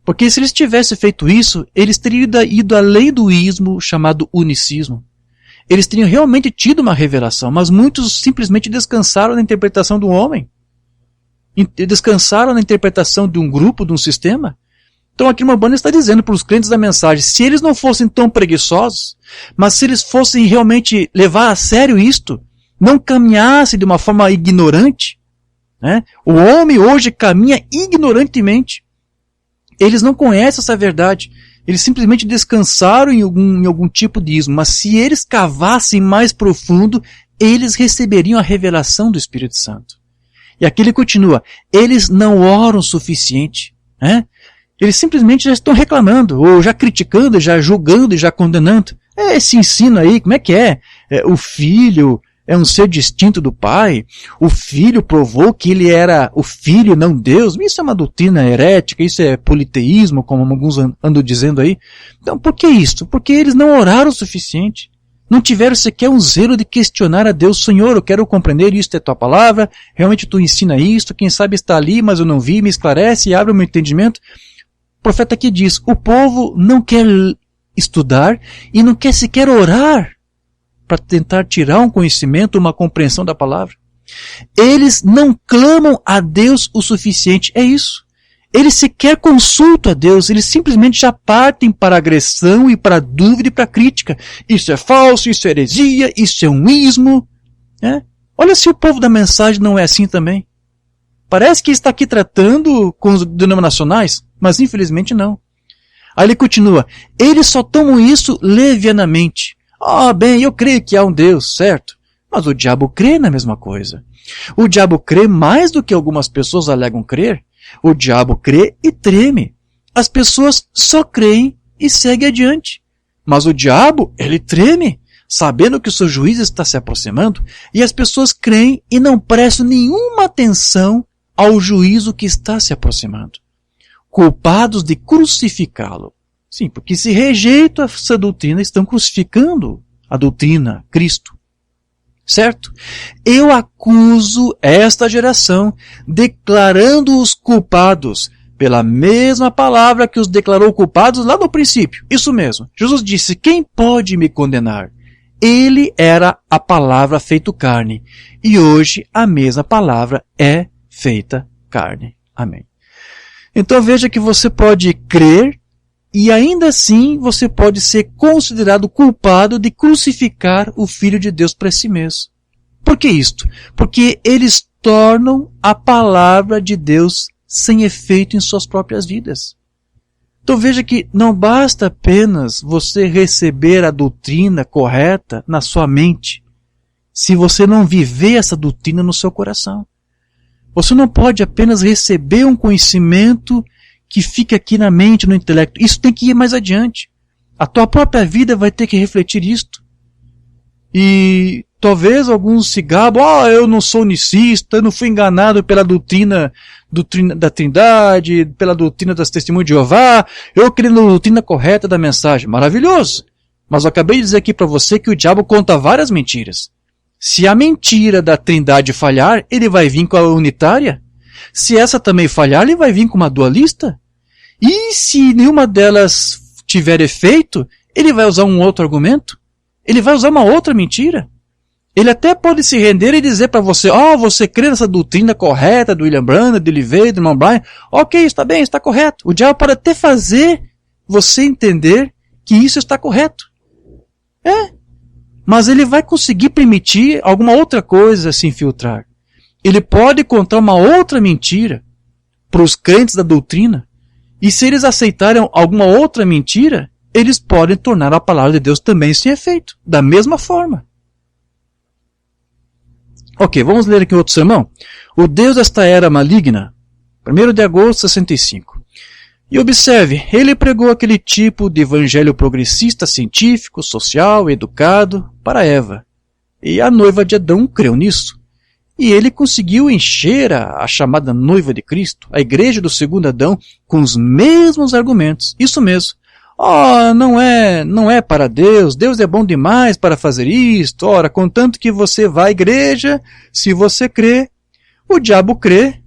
Porque se eles tivessem feito isso, eles teriam ido além do ismo chamado unicismo. Eles teriam realmente tido uma revelação, mas muitos simplesmente descansaram na interpretação do homem. Descansaram na interpretação de um grupo, de um sistema. Então aqui uma Umbanda está dizendo para os crentes da mensagem, se eles não fossem tão preguiçosos, mas se eles fossem realmente levar a sério isto, não caminhassem de uma forma ignorante, né? O homem hoje caminha ignorantemente. Eles não conhecem essa verdade. Eles simplesmente descansaram em algum tipo de ismo, mas se eles cavassem mais profundo, eles receberiam a revelação do Espírito Santo. E aqui ele continua, eles não oram o suficiente, né? Eles simplesmente já estão reclamando, ou já criticando, já julgando e já condenando. Esse ensino aí, como é que é? O filho é um ser distinto do pai. O filho provou que ele era o filho, não Deus. Isso é uma doutrina herética, isso é politeísmo, como alguns andam dizendo aí. Então, por que isso? Porque eles não oraram o suficiente. Não tiveram sequer um zelo de questionar a Deus. Senhor, eu quero compreender, isto é tua palavra, realmente tu ensina isto, quem sabe está ali, mas eu não vi, me esclarece e abre o meu entendimento. O profeta aqui diz, o povo não quer estudar e não quer sequer orar para tentar tirar um conhecimento, uma compreensão da palavra. Eles não clamam a Deus o suficiente, é isso. Eles sequer consultam a Deus, eles simplesmente já partem para a agressão e para a dúvida e para a crítica. Isso é falso, isso é heresia, isso é um ismo. Olha se o povo da mensagem não é assim também. Parece que está aqui tratando com os denominacionais, mas infelizmente não. Aí ele continua, eles só tomam isso levianamente. Bem, eu creio que há um Deus, certo? Mas o diabo crê na mesma coisa. O diabo crê mais do que algumas pessoas alegam crer. O diabo crê e treme. As pessoas só creem e seguem adiante. Mas o diabo, ele treme, sabendo que o seu juízo está se aproximando, e as pessoas creem e não prestam nenhuma atenção ao juízo que está se aproximando. Culpados de crucificá-lo. Sim, porque se rejeitam essa doutrina, estão crucificando a doutrina, Cristo. Certo? Eu acuso esta geração, declarando-os culpados, pela mesma palavra que os declarou culpados lá no princípio. Isso mesmo. Jesus disse, quem pode me condenar? Ele era a palavra feito carne. E hoje a mesma palavra é feita carne. Amém. Então veja que você pode crer e ainda assim você pode ser considerado culpado de crucificar o Filho de Deus para si mesmo. Por que isto? Porque eles tornam a palavra de Deus sem efeito em suas próprias vidas. Então veja que não basta apenas você receber a doutrina correta na sua mente, se você não viver essa doutrina no seu coração. Você não pode apenas receber um conhecimento que fica aqui na mente, no intelecto. Isso tem que ir mais adiante. A tua própria vida vai ter que refletir isto. E talvez alguns se gabam, eu não sou unicista, eu não fui enganado pela doutrina da Trindade, pela doutrina das Testemunhas de Jeová, eu creio na doutrina correta da mensagem. Maravilhoso! Mas eu acabei de dizer aqui para você que o diabo conta várias mentiras. Se a mentira da Trindade falhar, ele vai vir com a unitária. Se essa também falhar, ele vai vir com uma dualista. E se nenhuma delas tiver efeito, ele vai usar um outro argumento. Ele vai usar uma outra mentira. Ele até pode se render e dizer para você, você crê nessa doutrina correta do William Branham, de Oliveira, do irmão Brian. Ok, está bem, está correto. O diabo pode até fazer você entender que isso está correto. Mas ele vai conseguir permitir alguma outra coisa se infiltrar. Ele pode contar uma outra mentira para os crentes da doutrina. E se eles aceitarem alguma outra mentira, eles podem tornar a palavra de Deus também sem efeito. Da mesma forma. Ok, vamos ler aqui outro sermão. O Deus desta era maligna. 1º de agosto de 65. E observe, ele pregou aquele tipo de evangelho progressista, científico, social, educado, para Eva. E a noiva de Adão creu nisso. E ele conseguiu encher a chamada noiva de Cristo, a igreja do segundo Adão, com os mesmos argumentos. Isso mesmo. Oh, não é para Deus. Deus é bom demais para fazer isto. Ora, contanto que você vá à igreja, se você crê, o diabo crê.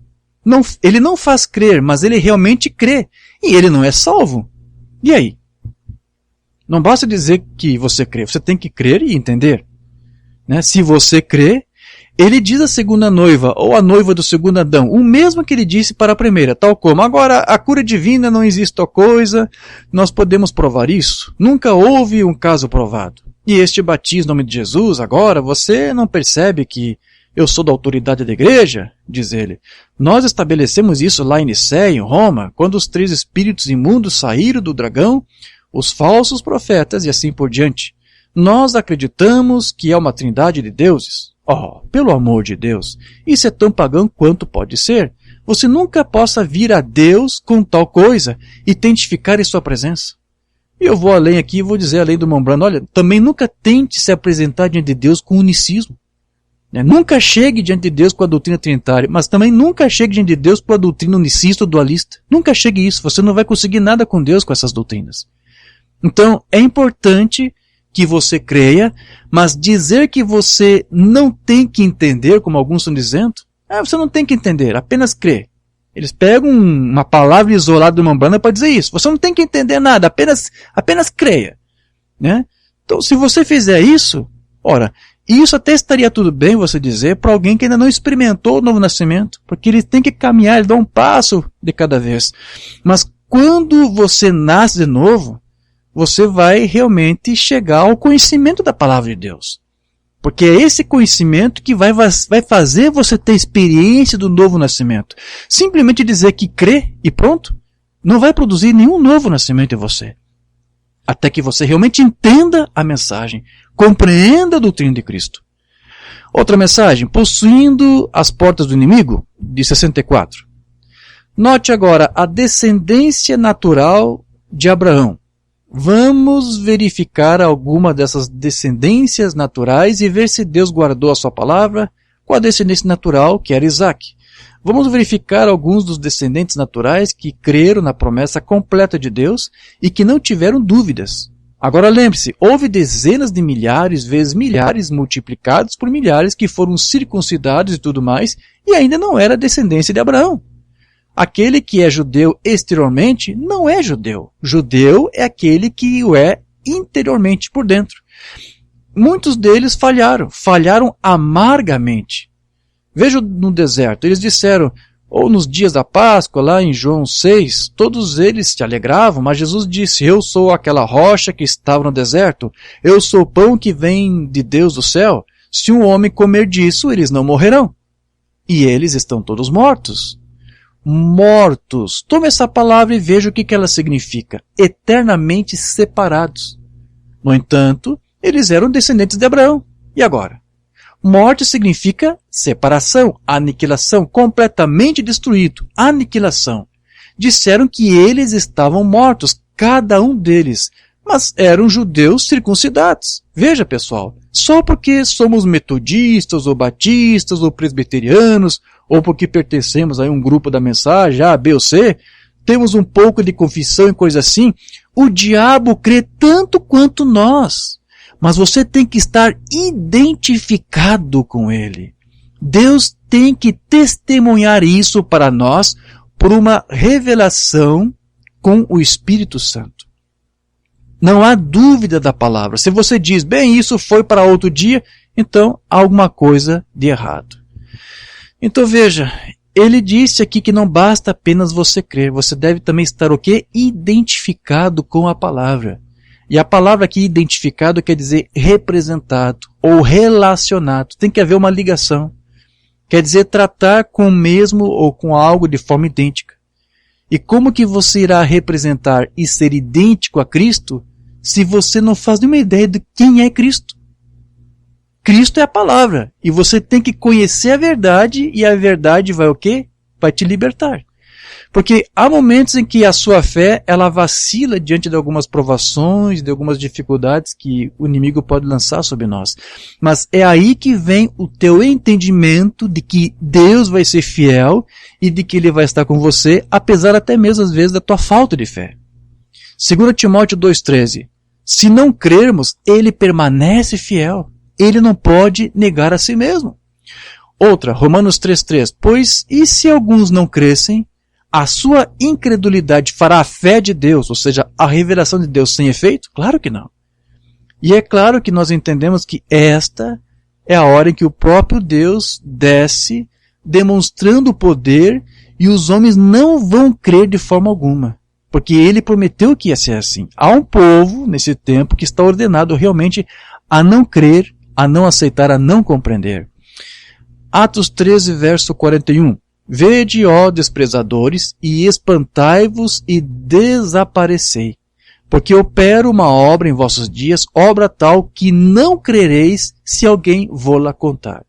Não, ele não faz crer, mas ele realmente crê. E ele não é salvo. E aí? Não basta dizer que você crê, você tem que crer e entender. Né? Se você crê, ele diz à segunda noiva, ou à noiva do segundo Adão, o mesmo que ele disse para a primeira, tal como, agora a cura divina não existe tal coisa, nós podemos provar isso? Nunca houve um caso provado. E este batismo em nome de Jesus, agora, você não percebe que eu sou da autoridade da igreja? Diz ele. Nós estabelecemos isso lá em Nicéia, em Roma, quando os 3 espíritos imundos saíram do dragão, os falsos profetas e assim por diante. Nós acreditamos que é uma trindade de deuses. Oh, pelo amor de Deus, isso é tão pagão quanto pode ser. Você nunca possa vir a Deus com tal coisa e tente ficar em sua presença. E eu vou além aqui e vou dizer além do Mombrano, olha, também nunca tente se apresentar diante de Deus com unicismo. Nunca chegue diante de Deus com a doutrina trinitária, mas também nunca chegue diante de Deus com a doutrina unicista ou dualista. Nunca chegue isso, você não vai conseguir nada com Deus com essas doutrinas. Então, é importante que você creia, mas dizer que você não tem que entender, como alguns estão dizendo, você não tem que entender, apenas crê. Eles pegam uma palavra isolada de uma Umbanda para dizer isso. Você não tem que entender nada, apenas creia. Né? Então, se você fizer isso, ora, isso até estaria tudo bem você dizer para alguém que ainda não experimentou o novo nascimento, porque ele tem que caminhar, ele dá um passo de cada vez. Mas quando você nasce de novo, você vai realmente chegar ao conhecimento da palavra de Deus. Porque é esse conhecimento que vai fazer você ter experiência do novo nascimento. Simplesmente dizer que crê e pronto, não vai produzir nenhum novo nascimento em você. Até que você realmente entenda a mensagem, compreenda a doutrina de Cristo. Outra mensagem, possuindo as portas do inimigo, de 64. Note agora a descendência natural de Abraão. Vamos verificar alguma dessas descendências naturais e ver se Deus guardou a sua palavra com a descendência natural, que era Isaac. Vamos verificar alguns dos descendentes naturais que creram na promessa completa de Deus e que não tiveram dúvidas. Agora lembre-se, houve dezenas de milhares vezes milhares multiplicados por milhares que foram circuncidados e tudo mais, e ainda não era descendência de Abraão. Aquele que é judeu exteriormente não é judeu. Judeu é aquele que o é interiormente, por dentro. Muitos deles falharam amargamente. Veja no deserto, eles disseram, ou nos dias da Páscoa, lá em João 6, todos eles se alegravam, mas Jesus disse, eu sou aquela rocha que estava no deserto, eu sou o pão que vem de Deus do céu, se um homem comer disso, eles não morrerão. E eles estão todos mortos. Mortos. Tome essa palavra e veja o que ela significa. Eternamente separados. No entanto, eles eram descendentes de Abraão. E agora? Morte significa separação, aniquilação, completamente destruído, aniquilação. Disseram que eles estavam mortos, cada um deles, mas eram judeus circuncidados. Veja, pessoal, só porque somos metodistas, ou batistas, ou presbiterianos, ou porque pertencemos a um grupo da mensagem, A, B ou C, temos um pouco de confissão e coisa assim, o diabo crê tanto quanto nós. Mas você tem que estar identificado com ele. Deus tem que testemunhar isso para nós por uma revelação com o Espírito Santo. Não há dúvida da palavra. Se você diz, bem, isso foi para outro dia, então há alguma coisa de errado. Então veja, ele disse aqui que não basta apenas você crer, você deve também estar o quê? Identificado com a palavra. E a palavra aqui identificado quer dizer representado ou relacionado. Tem que haver uma ligação. Quer dizer tratar com o mesmo ou com algo de forma idêntica. E como que você irá representar e ser idêntico a Cristo se você não faz nenhuma ideia de quem é Cristo? Cristo é a palavra. E você tem que conhecer a verdade e a verdade vai o quê? Vai te libertar. Porque há momentos em que a sua fé, ela vacila diante de algumas provações, de algumas dificuldades que o inimigo pode lançar sobre nós. Mas é aí que vem o teu entendimento de que Deus vai ser fiel e de que Ele vai estar com você, apesar até mesmo às vezes da tua falta de fé. 2 Timóteo 2,13. Se não crermos, ele permanece fiel. Ele não pode negar a si mesmo. Outra, Romanos 3,3. Pois, e se alguns não crescem, a sua incredulidade fará a fé de Deus, ou seja, a revelação de Deus sem efeito? Claro que não. E é claro que nós entendemos que esta é a hora em que o próprio Deus desce, demonstrando o poder, e os homens não vão crer de forma alguma. Porque ele prometeu que ia ser assim. Há um povo, nesse tempo, que está ordenado realmente a não crer, a não aceitar, a não compreender. Atos 13, verso 41. Vede, ó desprezadores, e espantai-vos e desaparecei. Porque opero uma obra em vossos dias, obra tal que não crereis se alguém vô-la contar.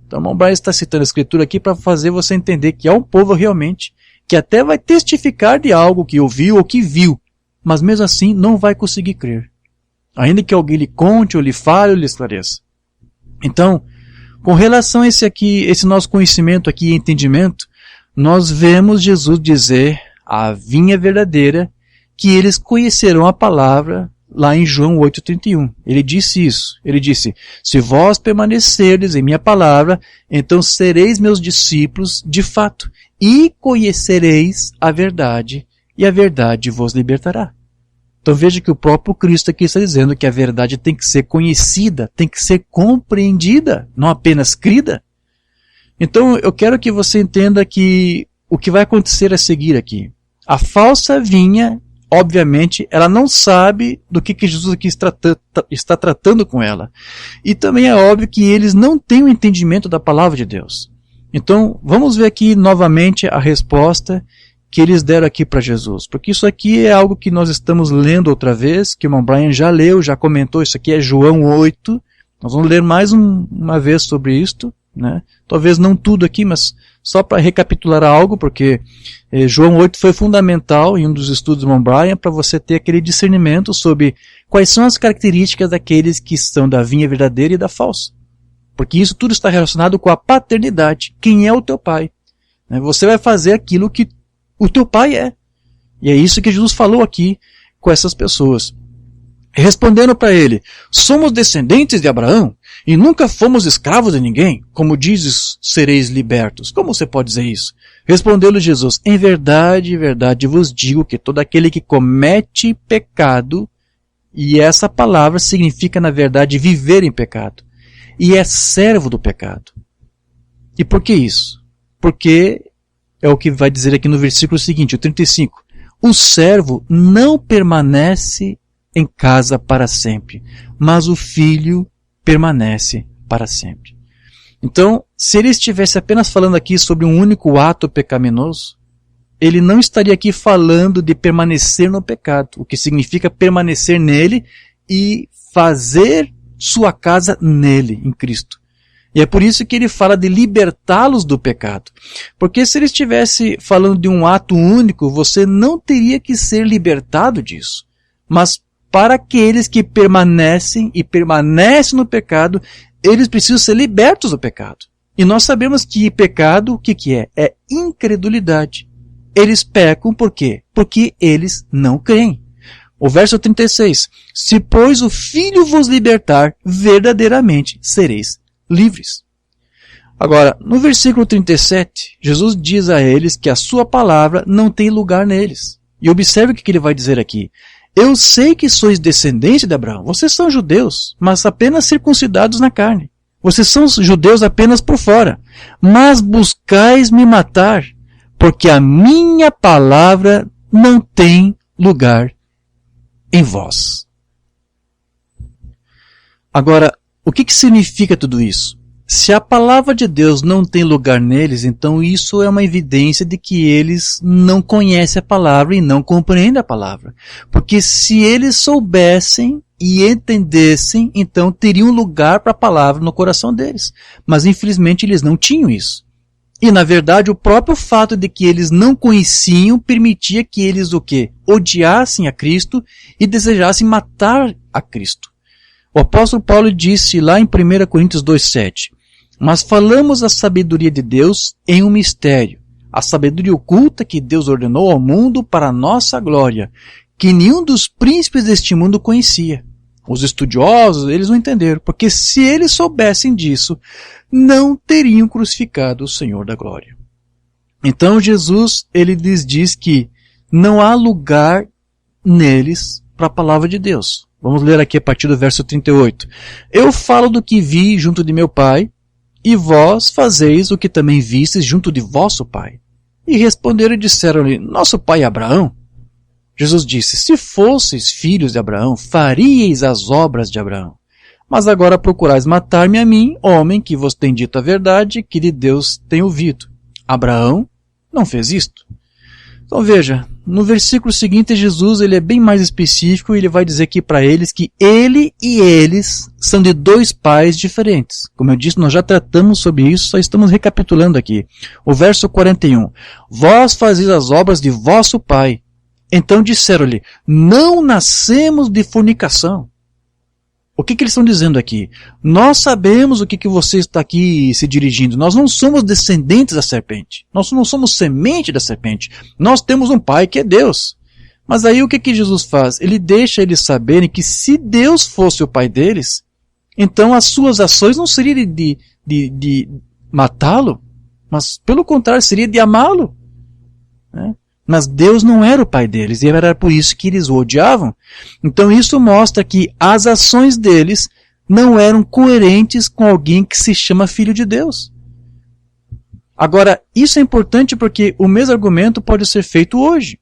Então, irmão Brian está citando a escritura aqui para fazer você entender que há um povo realmente que até vai testificar de algo que ouviu ou que viu, mas mesmo assim não vai conseguir crer. Ainda que alguém lhe conte, ou lhe fale, ou lhe esclareça. Então, com relação a esse nosso conhecimento aqui e entendimento, nós vemos Jesus dizer a vinha verdadeira, que eles conhecerão a palavra lá em João 8,31. Ele disse isso. Ele disse, se vós permanecerdes em minha palavra, então sereis meus discípulos de fato, e conhecereis a verdade, e a verdade vos libertará. Então veja que o próprio Cristo aqui está dizendo que a verdade tem que ser conhecida, tem que ser compreendida, não apenas crida. Então eu quero que você entenda que o que vai acontecer a seguir aqui. A falsa vinha, obviamente, ela não sabe do que Jesus aqui está tratando com ela. E também é óbvio que eles não têm o entendimento da palavra de Deus. Então, vamos ver aqui novamente a resposta que eles deram aqui para Jesus. Porque isso aqui é algo que nós estamos lendo outra vez, que o irmão Brian já leu, já comentou, isso aqui é João 8. Nós vamos ler mais uma vez sobre isto, né? Talvez não tudo aqui, mas só para recapitular algo, porque João 8 foi fundamental em um dos estudos do irmão Brian para você ter aquele discernimento sobre quais são as características daqueles que são da vinha verdadeira e da falsa. Porque isso tudo está relacionado com a paternidade. Quem é o teu pai? Você vai fazer aquilo que o teu pai é. E é isso que Jesus falou aqui com essas pessoas. Respondendo para ele, somos descendentes de Abraão e nunca fomos escravos de ninguém. Como dizes, sereis libertos. Como você pode dizer isso? Respondeu-lhe Jesus, em verdade vos digo que todo aquele que comete pecado, e essa palavra significa na verdade viver em pecado, e é servo do pecado. E por que isso? Porque é o que vai dizer aqui no versículo seguinte, o 35. O servo não permanece em casa para sempre, mas o filho permanece para sempre. Então, se ele estivesse apenas falando aqui sobre um único ato pecaminoso, ele não estaria aqui falando de permanecer no pecado, o que significa permanecer nele e fazer sua casa nele, em Cristo. E é por isso que ele fala de libertá-los do pecado. Porque se ele estivesse falando de um ato único, você não teria que ser libertado disso. Mas para aqueles que permanecem e permanecem no pecado, eles precisam ser libertos do pecado. E nós sabemos que pecado, o que é? É incredulidade. Eles pecam por quê? Porque eles não creem. O verso 36. Se, pois, o Filho vos libertar, verdadeiramente sereis livres. Agora, no versículo 37, Jesus diz a eles que a sua palavra não tem lugar neles. E observe o que ele vai dizer aqui. Eu sei que sois descendentes de Abraão. Vocês são judeus, mas apenas circuncidados na carne. Vocês são judeus apenas por fora. Mas buscais me matar, porque a minha palavra não tem lugar em vós. Agora, o que significa tudo isso? Se a palavra de Deus não tem lugar neles, então isso é uma evidência de que eles não conhecem a palavra e não compreendem a palavra. Porque se eles soubessem e entendessem, então teriam lugar para a palavra no coração deles. Mas infelizmente eles não tinham isso. E na verdade o próprio fato de que eles não conheciam permitia que eles o quê? Odiassem a Cristo e desejassem matar a Cristo. O apóstolo Paulo disse lá em 1 Coríntios 2,7, mas falamos a sabedoria de Deus em um mistério, a sabedoria oculta que Deus ordenou ao mundo para a nossa glória, que nenhum dos príncipes deste mundo conhecia. Os estudiosos, eles não entenderam, porque se eles soubessem disso, não teriam crucificado o Senhor da glória. Então Jesus, ele lhes diz que não há lugar neles para a palavra de Deus. Vamos ler aqui a partir do verso 38. Eu falo do que vi junto de meu Pai, e vós fazeis o que também vistes junto de vosso pai. E responderam e disseram-lhe, nosso pai Abraão. Jesus disse, se fosseis filhos de Abraão, faríeis as obras de Abraão. Mas agora procurais matar-me a mim, homem que vos tem dito a verdade, que de Deus tem ouvido. Abraão não fez isto. Então veja, no versículo seguinte, Jesus ele é bem mais específico e ele vai dizer aqui para eles que ele e eles são de dois pais diferentes. Como eu disse, nós já tratamos sobre isso, só estamos recapitulando aqui. O verso 41. Vós fazeis as obras de vosso pai. Então disseram-lhe, não nascemos de fornicação. O que eles estão dizendo aqui? Nós sabemos o que você está aqui se dirigindo. Nós não somos descendentes da serpente. Nós não somos semente da serpente. Nós temos um pai que é Deus. Mas aí o que Jesus faz? Ele deixa eles saberem que se Deus fosse o pai deles, então as suas ações não seriam de matá-lo, mas pelo contrário, seria de amá-lo. Né? Mas Deus não era o pai deles, e era por isso que eles o odiavam. Então isso mostra que as ações deles não eram coerentes com alguém que se chama filho de Deus. Agora, isso é importante porque o mesmo argumento pode ser feito hoje.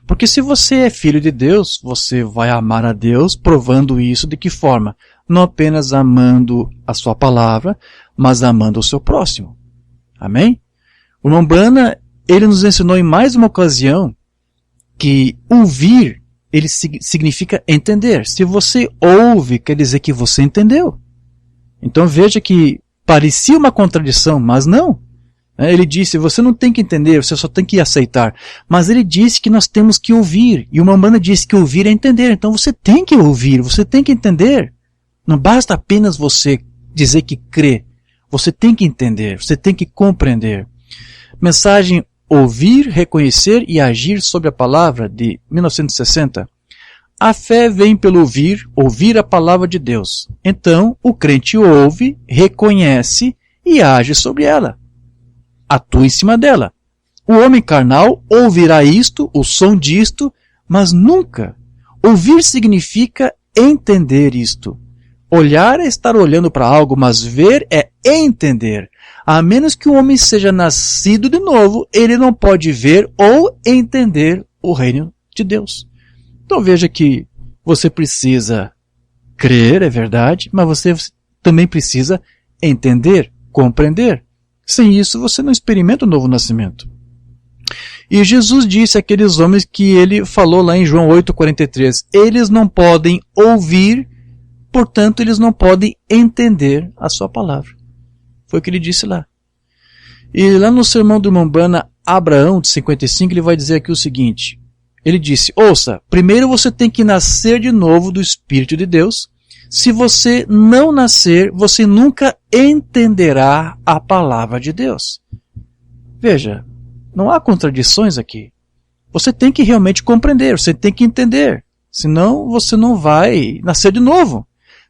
Porque se você é filho de Deus, você vai amar a Deus, provando isso de que forma? Não apenas amando a sua palavra, mas amando o seu próximo. Amém? O irmão Branham, ele nos ensinou em mais uma ocasião que ouvir, ele significa entender. Se você ouve, quer dizer que você entendeu. Então veja que parecia uma contradição, mas não. Ele disse, você não tem que entender, você só tem que aceitar. Mas ele disse que nós temos que ouvir. E o Mambana disse que ouvir é entender. Então você tem que ouvir, você tem que entender. Não basta apenas você dizer que crê. Você tem que entender, você tem que compreender. Mensagem Ouvir, Reconhecer e Agir sobre a Palavra, de 1960. A fé vem pelo ouvir a palavra de Deus. Então, o crente ouve, reconhece e age sobre ela. Atua em cima dela. O homem carnal ouvirá isto, o som disto, mas nunca. Ouvir significa entender isto. Olhar é estar olhando para algo, mas ver é entender. A menos que o homem seja nascido de novo, ele não pode ver ou entender o reino de Deus. Então veja que você precisa crer, é verdade, mas você também precisa entender, compreender. Sem isso, você não experimenta o novo nascimento. E Jesus disse àqueles homens que ele falou lá em João 8,43, eles não podem ouvir, portanto, eles não podem entender a sua palavra. Foi o que ele disse lá. E lá no sermão do irmão Branham, Abraão, de 55, ele vai dizer aqui o seguinte. Ele disse, ouça, primeiro você tem que nascer de novo do Espírito de Deus. Se você não nascer, você nunca entenderá a palavra de Deus. Veja, não há contradições aqui. Você tem que realmente compreender, você tem que entender. Senão você não vai nascer de novo.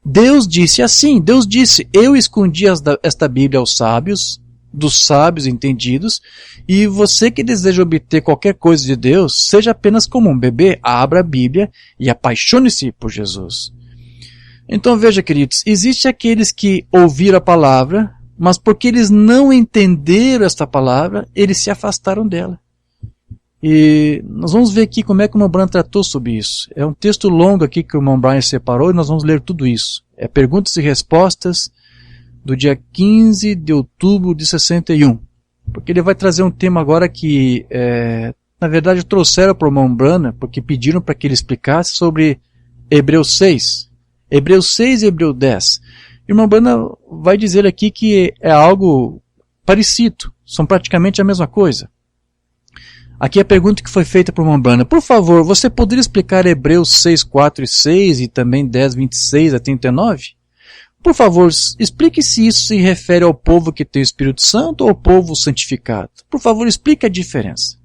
Deus disse assim, Deus disse, eu escondi esta Bíblia aos sábios, dos sábios entendidos, e você que deseja obter qualquer coisa de Deus, seja apenas como um bebê, abra a Bíblia e apaixone-se por Jesus. Então veja, queridos, existe aqueles que ouviram a palavra, mas porque eles não entenderam esta palavra, eles se afastaram dela. E nós vamos ver aqui como é que o irmão Branham tratou sobre isso. É um texto longo aqui que o irmão Branham separou e nós vamos ler tudo isso. É perguntas e respostas do dia 15 de outubro de 61. Porque ele vai trazer um tema agora que, na verdade, trouxeram para o irmão Branham, porque pediram para que ele explicasse sobre Hebreus 6. Hebreus 6 e Hebreus 10. O irmão Branham vai dizer aqui que é algo parecido. São praticamente a mesma coisa. Aqui a pergunta que foi feita por irmão Branham. Por favor, você poderia explicar Hebreus 6, 4 e 6 e também 10, 26 a 39? Por favor, explique se isso se refere ao povo que tem o Espírito Santo ou ao povo santificado. Por favor, explique a diferença.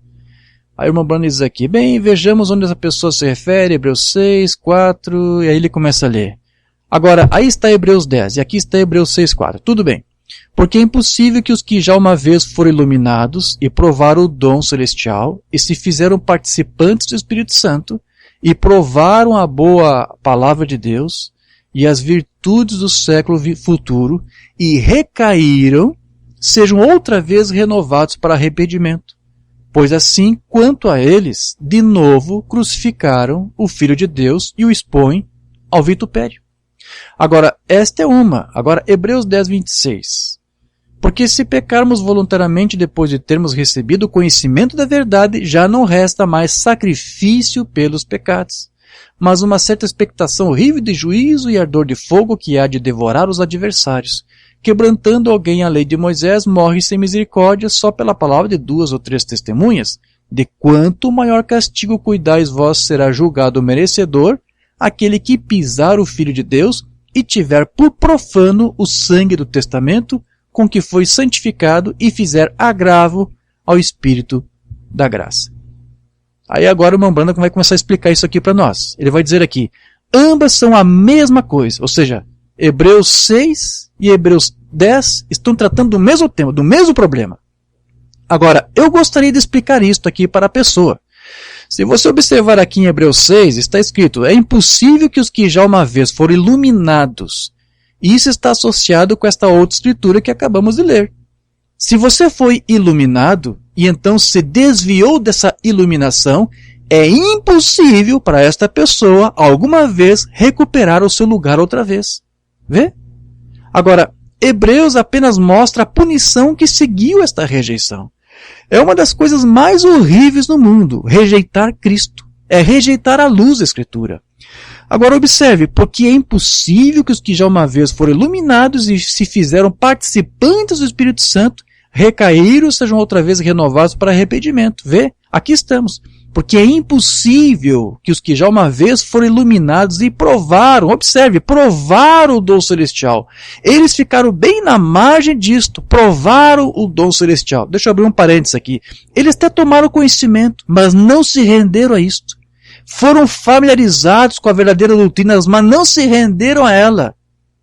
Aí o irmão Branham diz aqui, bem, vejamos onde essa pessoa se refere, Hebreus 6, 4, e aí ele começa a ler. Agora, aí está Hebreus 10, e aqui está Hebreus 6, 4. Tudo bem. Porque é impossível que os que já uma vez foram iluminados e provaram o dom celestial e se fizeram participantes do Espírito Santo e provaram a boa palavra de Deus e as virtudes do século futuro e recaíram, sejam outra vez renovados para arrependimento. Pois assim, quanto a eles, de novo crucificaram o Filho de Deus e o expõem ao vitupério. Agora, esta é uma. Agora, Hebreus 10, 26. Porque se pecarmos voluntariamente depois de termos recebido o conhecimento da verdade, já não resta mais sacrifício pelos pecados, mas uma certa expectação horrível de juízo e ardor de fogo que há de devorar os adversários. Quebrantando alguém a lei de Moisés, morre sem misericórdia só pela palavra de 2 ou 3 testemunhas. De quanto maior castigo cuidais vós, será julgado merecedor aquele que pisar o Filho de Deus e tiver por profano o sangue do testamento com que foi santificado e fizer agravo ao Espírito da graça. Aí agora o irmão Branham vai começar a explicar isso aqui para nós. Ele vai dizer aqui, ambas são a mesma coisa, ou seja, Hebreus 6 e Hebreus 10 estão tratando do mesmo tema, do mesmo problema. Agora, eu gostaria de explicar isto aqui para a pessoa. Se você observar aqui em Hebreus 6, está escrito, é impossível que os que já uma vez foram iluminados. Isso está associado com esta outra escritura que acabamos de ler. Se você foi iluminado e então se desviou dessa iluminação, é impossível para esta pessoa alguma vez recuperar o seu lugar outra vez. Vê? Agora, Hebreus apenas mostra a punição que seguiu esta rejeição. É uma das coisas mais horríveis no mundo, rejeitar Cristo. É rejeitar a luz da Escritura. Agora observe, porque é impossível que os que já uma vez foram iluminados e se fizeram participantes do Espírito Santo, recaíram, sejam outra vez renovados para arrependimento. Vê? Aqui estamos. Porque é impossível que os que já uma vez foram iluminados e provaram, observe, provaram o dom celestial. Eles ficaram bem na margem disto, provaram o dom celestial. Deixa eu abrir um parênteses aqui. Eles até tomaram conhecimento, mas não se renderam a isto. Foram familiarizados com a verdadeira doutrina, mas não se renderam a ela.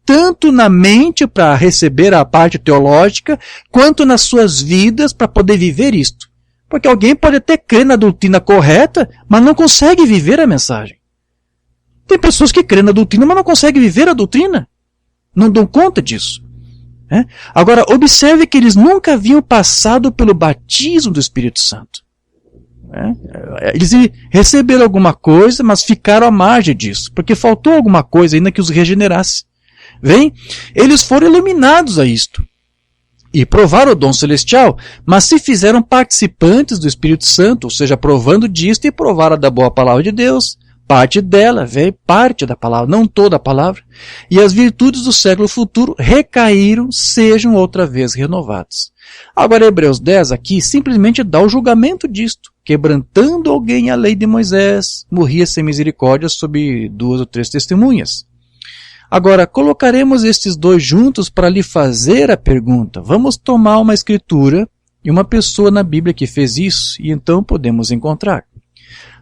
Tanto na mente para receber a parte teológica, quanto nas suas vidas para poder viver isto. Porque alguém pode até crer na doutrina correta, mas não consegue viver a mensagem. Tem pessoas que creem na doutrina, mas não conseguem viver a doutrina. Não dão conta disso. Agora, observe que eles nunca haviam passado pelo batismo do Espírito Santo. Eles receberam alguma coisa, mas ficaram à margem disso, porque faltou alguma coisa ainda que os regenerasse. Vem? Eles foram iluminados a isto. E provaram o dom celestial, mas se fizeram participantes do Espírito Santo, ou seja, provando disto e provaram da boa palavra de Deus, parte dela, veio parte da palavra, não toda a palavra, e as virtudes do século futuro recaíram, sejam outra vez renovados. Agora Hebreus 10 aqui simplesmente dá o julgamento disto, quebrantando alguém a lei de Moisés, morria sem misericórdia sob 2 ou 3 testemunhas. Agora, colocaremos estes dois juntos para lhe fazer a pergunta. Vamos tomar uma escritura e uma pessoa na Bíblia que fez isso, e então podemos encontrar.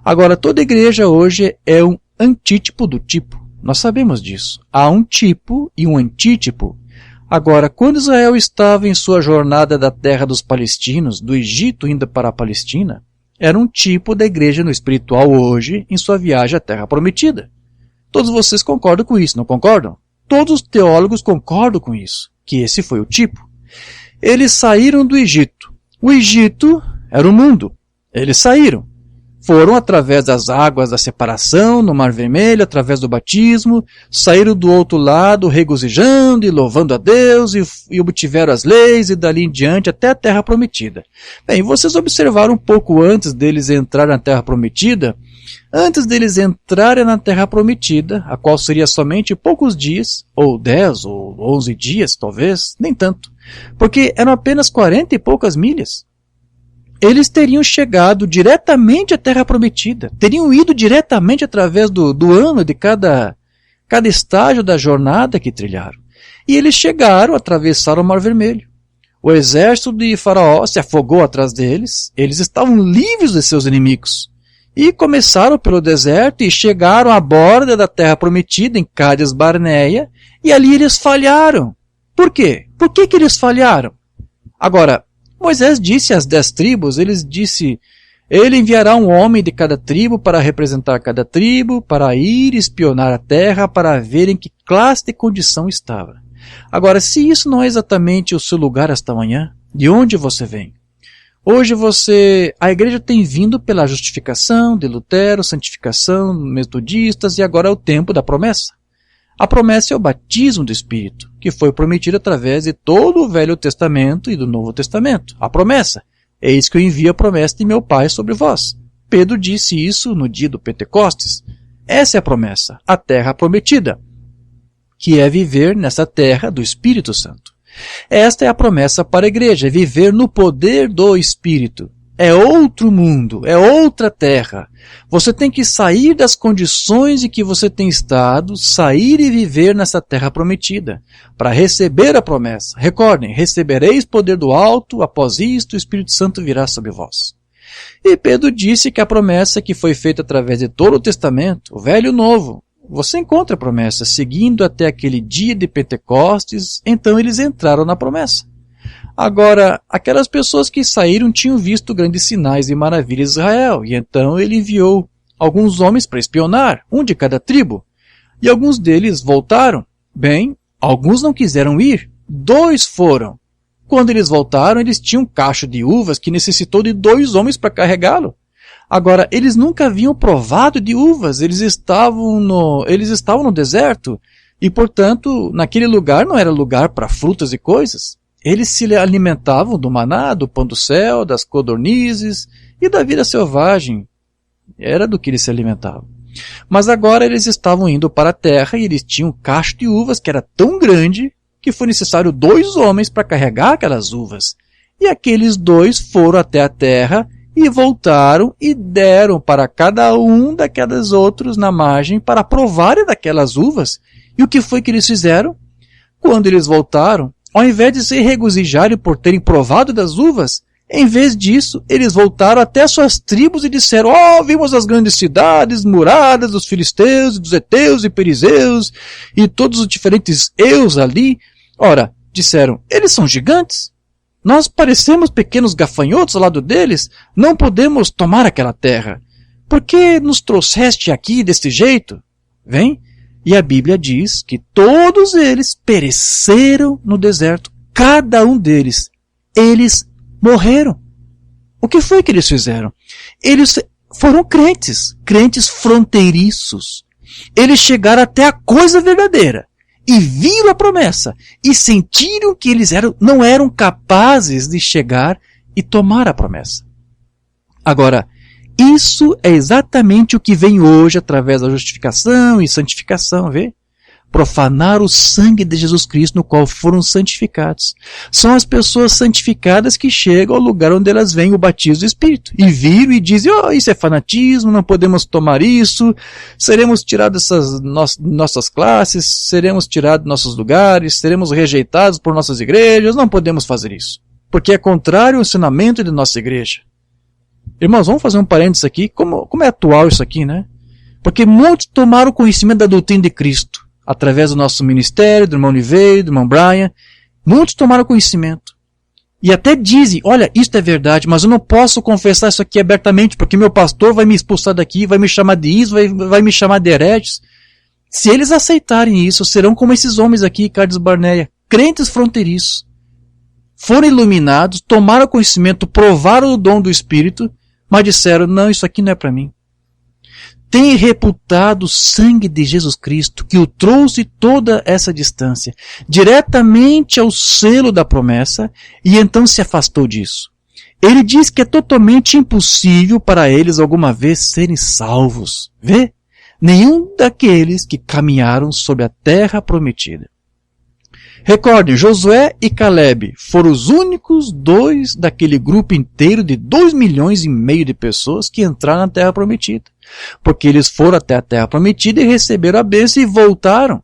Agora, toda igreja hoje é um antítipo do tipo. Nós sabemos disso. Há um tipo e um antítipo. Agora, quando Israel estava em sua jornada da terra dos palestinos, do Egito indo para a Palestina, era um tipo da igreja no espiritual hoje em sua viagem à terra prometida. Todos vocês concordam com isso, não concordam? Todos os teólogos concordam com isso, que esse foi o tipo. Eles saíram do Egito. O Egito era o mundo. Eles saíram. Foram através das águas da separação, no Mar Vermelho, através do batismo, saíram do outro lado regozijando e louvando a Deus e obtiveram as leis e dali em diante até a terra prometida. Bem, vocês observaram um pouco antes deles entrarem na terra prometida. Antes deles entrarem na terra prometida, a qual seria somente poucos dias, ou 10 ou 11 dias, talvez, nem tanto, porque eram apenas 40 e poucas milhas. Eles teriam chegado diretamente à terra prometida, teriam ido diretamente através do ano de cada estágio da jornada que trilharam. E eles chegaram, atravessaram o Mar Vermelho. O exército de Faraó se afogou atrás deles, eles estavam livres de seus inimigos. E começaram pelo deserto e chegaram à borda da terra prometida, em Cádiz Barneia, e ali eles falharam. Por quê? Por que eles falharam? Agora, Moisés disse às 10 tribos, ele enviará um homem de cada tribo para representar cada tribo, para ir espionar a terra, para ver em que classe de condição estava. Agora, se isso não é exatamente o seu lugar esta manhã, de onde você vem? Hoje a igreja tem vindo pela justificação de Lutero, santificação, metodistas, e agora é o tempo da promessa. A promessa é o batismo do Espírito, que foi prometido através de todo o Velho Testamento e do Novo Testamento. A promessa. Eis que eu envio a promessa de meu Pai sobre vós. Pedro disse isso no dia do Pentecostes. Essa é a promessa, a terra prometida, que é viver nessa terra do Espírito Santo. Esta é a promessa para a igreja, é viver no poder do Espírito. É outro mundo, é outra terra. Você tem que sair das condições em que você tem estado, sair e viver nessa terra prometida, para receber a promessa. Recordem, recebereis poder do alto, após isto o Espírito Santo virá sobre vós. E Pedro disse que a promessa que foi feita através de todo o Testamento, o Velho e o Novo, você encontra a promessa, seguindo até aquele dia de Pentecostes, então eles entraram na promessa. Agora, aquelas pessoas que saíram tinham visto grandes sinais e maravilhas de Israel, e então ele enviou alguns homens para espionar, um de cada tribo, e alguns deles voltaram. Bem, alguns não quiseram ir, 2 foram. Quando eles voltaram, eles tinham um cacho de uvas que necessitou de 2 homens para carregá-lo. Agora, eles nunca haviam provado de uvas, eles estavam no deserto, e portanto, naquele lugar não era lugar para frutas e coisas. Eles se alimentavam do maná, do pão do céu, das codornizes e da vida selvagem. Era do que eles se alimentavam. Mas agora eles estavam indo para a terra e eles tinham um cacho de uvas que era tão grande que foi necessário 2 homens para carregar aquelas uvas. E aqueles 2 foram até a terra e voltaram e deram para cada um daqueles outros na margem para provarem daquelas uvas. E o que foi que eles fizeram? Quando eles voltaram, ao invés de se regozijarem por terem provado das uvas, em vez disso, eles voltaram até suas tribos e disseram: vimos as grandes cidades muradas dos filisteus, dos heteus e perizeus, e todos os diferentes eus ali. Ora, disseram, eles são gigantes. Nós parecemos pequenos gafanhotos ao lado deles, não podemos tomar aquela terra. Por que nos trouxeste aqui deste jeito? Vem. E a Bíblia diz que todos eles pereceram no deserto, cada um deles. Eles morreram. O que foi que eles fizeram? Eles foram crentes fronteiriços. Eles chegaram até a coisa verdadeira e viram a promessa e sentiram que eles não eram capazes de chegar e tomar a promessa. Agora, isso é exatamente o que vem hoje através da justificação e santificação, vê? Profanar o sangue de Jesus Cristo no qual foram santificados. São as pessoas santificadas que chegam ao lugar onde elas veem o batismo do Espírito. E viram e dizem, isso é fanatismo, não podemos tomar isso, seremos tirados dessas nossas classes, seremos tirados de nossos lugares, seremos rejeitados por nossas igrejas, não podemos fazer isso. Porque é contrário ao ensinamento de nossa igreja. Irmãos, vamos fazer um parênteses aqui. Como é atual isso aqui, né? Porque muitos tomaram conhecimento da doutrina de Cristo, através do nosso ministério, do irmão Nivei, do irmão Brian. Muitos tomaram conhecimento. E até dizem, olha, isso é verdade, mas eu não posso confessar isso aqui abertamente, porque meu pastor vai me expulsar daqui, vai me chamar de isso, vai me chamar de hereges. Se eles aceitarem isso, serão como esses homens aqui, Cádiz Barneia, crentes fronteiriços. Foram iluminados, tomaram conhecimento, provaram o dom do Espírito, mas disseram, não, isso aqui não é para mim. Tem reputado o sangue de Jesus Cristo, que o trouxe toda essa distância, diretamente ao selo da promessa, e então se afastou disso. Ele diz que é totalmente impossível para eles alguma vez serem salvos. Vê? Nenhum daqueles que caminharam sobre a terra prometida. Recordem, Josué e Caleb foram os únicos 2 daquele grupo inteiro de 2,5 milhões de pessoas que entraram na Terra Prometida. Porque eles foram até a Terra Prometida e receberam a bênção e voltaram.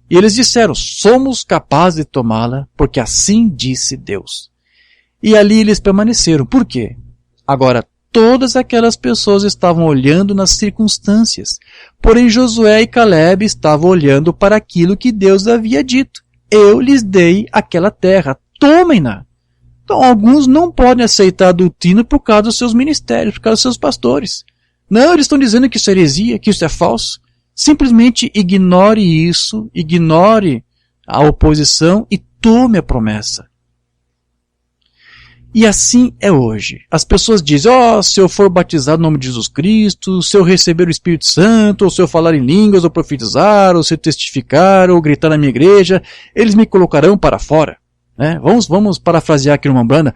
E eles disseram, somos capazes de tomá-la, porque assim disse Deus. E ali eles permaneceram. Por quê? Agora, todas aquelas pessoas estavam olhando nas circunstâncias. Porém, Josué e Caleb estavam olhando para aquilo que Deus havia dito. Eu lhes dei aquela terra, tomem-na. Então, alguns não podem aceitar a doutrina por causa dos seus ministérios, por causa dos seus pastores. Não, eles estão dizendo que isso é heresia, que isso é falso. Simplesmente ignore isso, ignore a oposição e tome a promessa. E assim é hoje. As pessoas dizem, se eu for batizado no nome de Jesus Cristo, se eu receber o Espírito Santo, ou se eu falar em línguas, ou profetizar, ou se eu testificar, ou gritar na minha igreja, eles me colocarão para fora. Né? Vamos parafrasear aqui no Mambrana.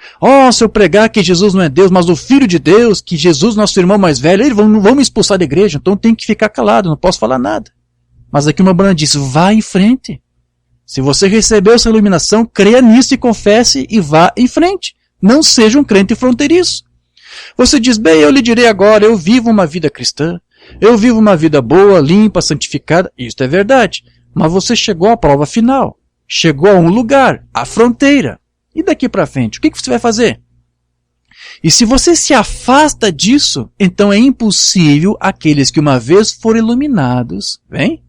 Se eu pregar que Jesus não é Deus, mas o Filho de Deus, que Jesus, nosso irmão mais velho, eles vão me expulsar da igreja, então tem que ficar calado, não posso falar nada. Mas aqui o Mambrana diz, vá em frente. Se você recebeu essa iluminação, creia nisso e confesse e vá em frente. Não seja um crente fronteiriço. Você diz, eu lhe direi agora, eu vivo uma vida cristã, eu vivo uma vida boa, limpa, santificada. Isso é verdade. Mas você chegou à prova final. Chegou a um lugar, a fronteira. E daqui para frente, o que você vai fazer? E se você se afasta disso, então é impossível aqueles que uma vez foram iluminados, vem?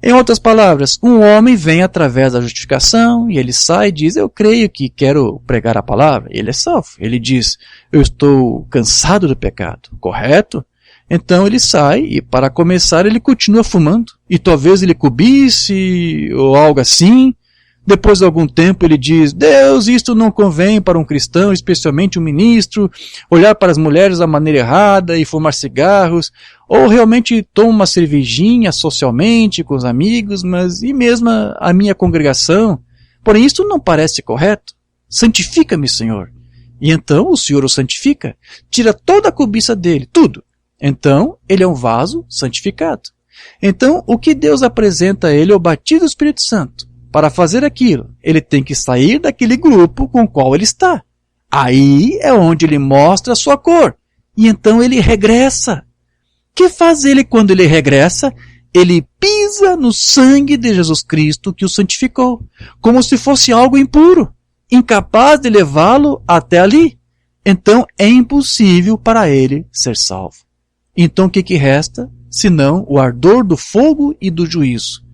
Em outras palavras, um homem vem através da justificação e ele sai e diz, eu creio que quero pregar a palavra. Ele é salvo. Ele diz, eu estou cansado do pecado, correto? Então ele sai e para começar ele continua fumando. E talvez ele cobice ou algo assim. Depois de algum tempo ele diz, Deus, isto não convém para um cristão, especialmente um ministro, olhar para as mulheres da maneira errada e fumar cigarros, ou realmente toma uma cervejinha socialmente com os amigos, mas e mesmo a minha congregação? Porém, isto não parece correto. Santifica-me, Senhor. E então o Senhor o santifica, tira toda a cobiça dele, tudo. Então, ele é um vaso santificado. Então, o que Deus apresenta a ele é o batismo do Espírito Santo. Para fazer aquilo, ele tem que sair daquele grupo com o qual ele está. Aí é onde ele mostra a sua cor. E então ele regressa. O que faz ele quando ele regressa? Ele pisa no sangue de Jesus Cristo que o santificou, como se fosse algo impuro, incapaz de levá-lo até ali. Então é impossível para ele ser salvo. Então o que resta? Senão o ardor do fogo e do juízo.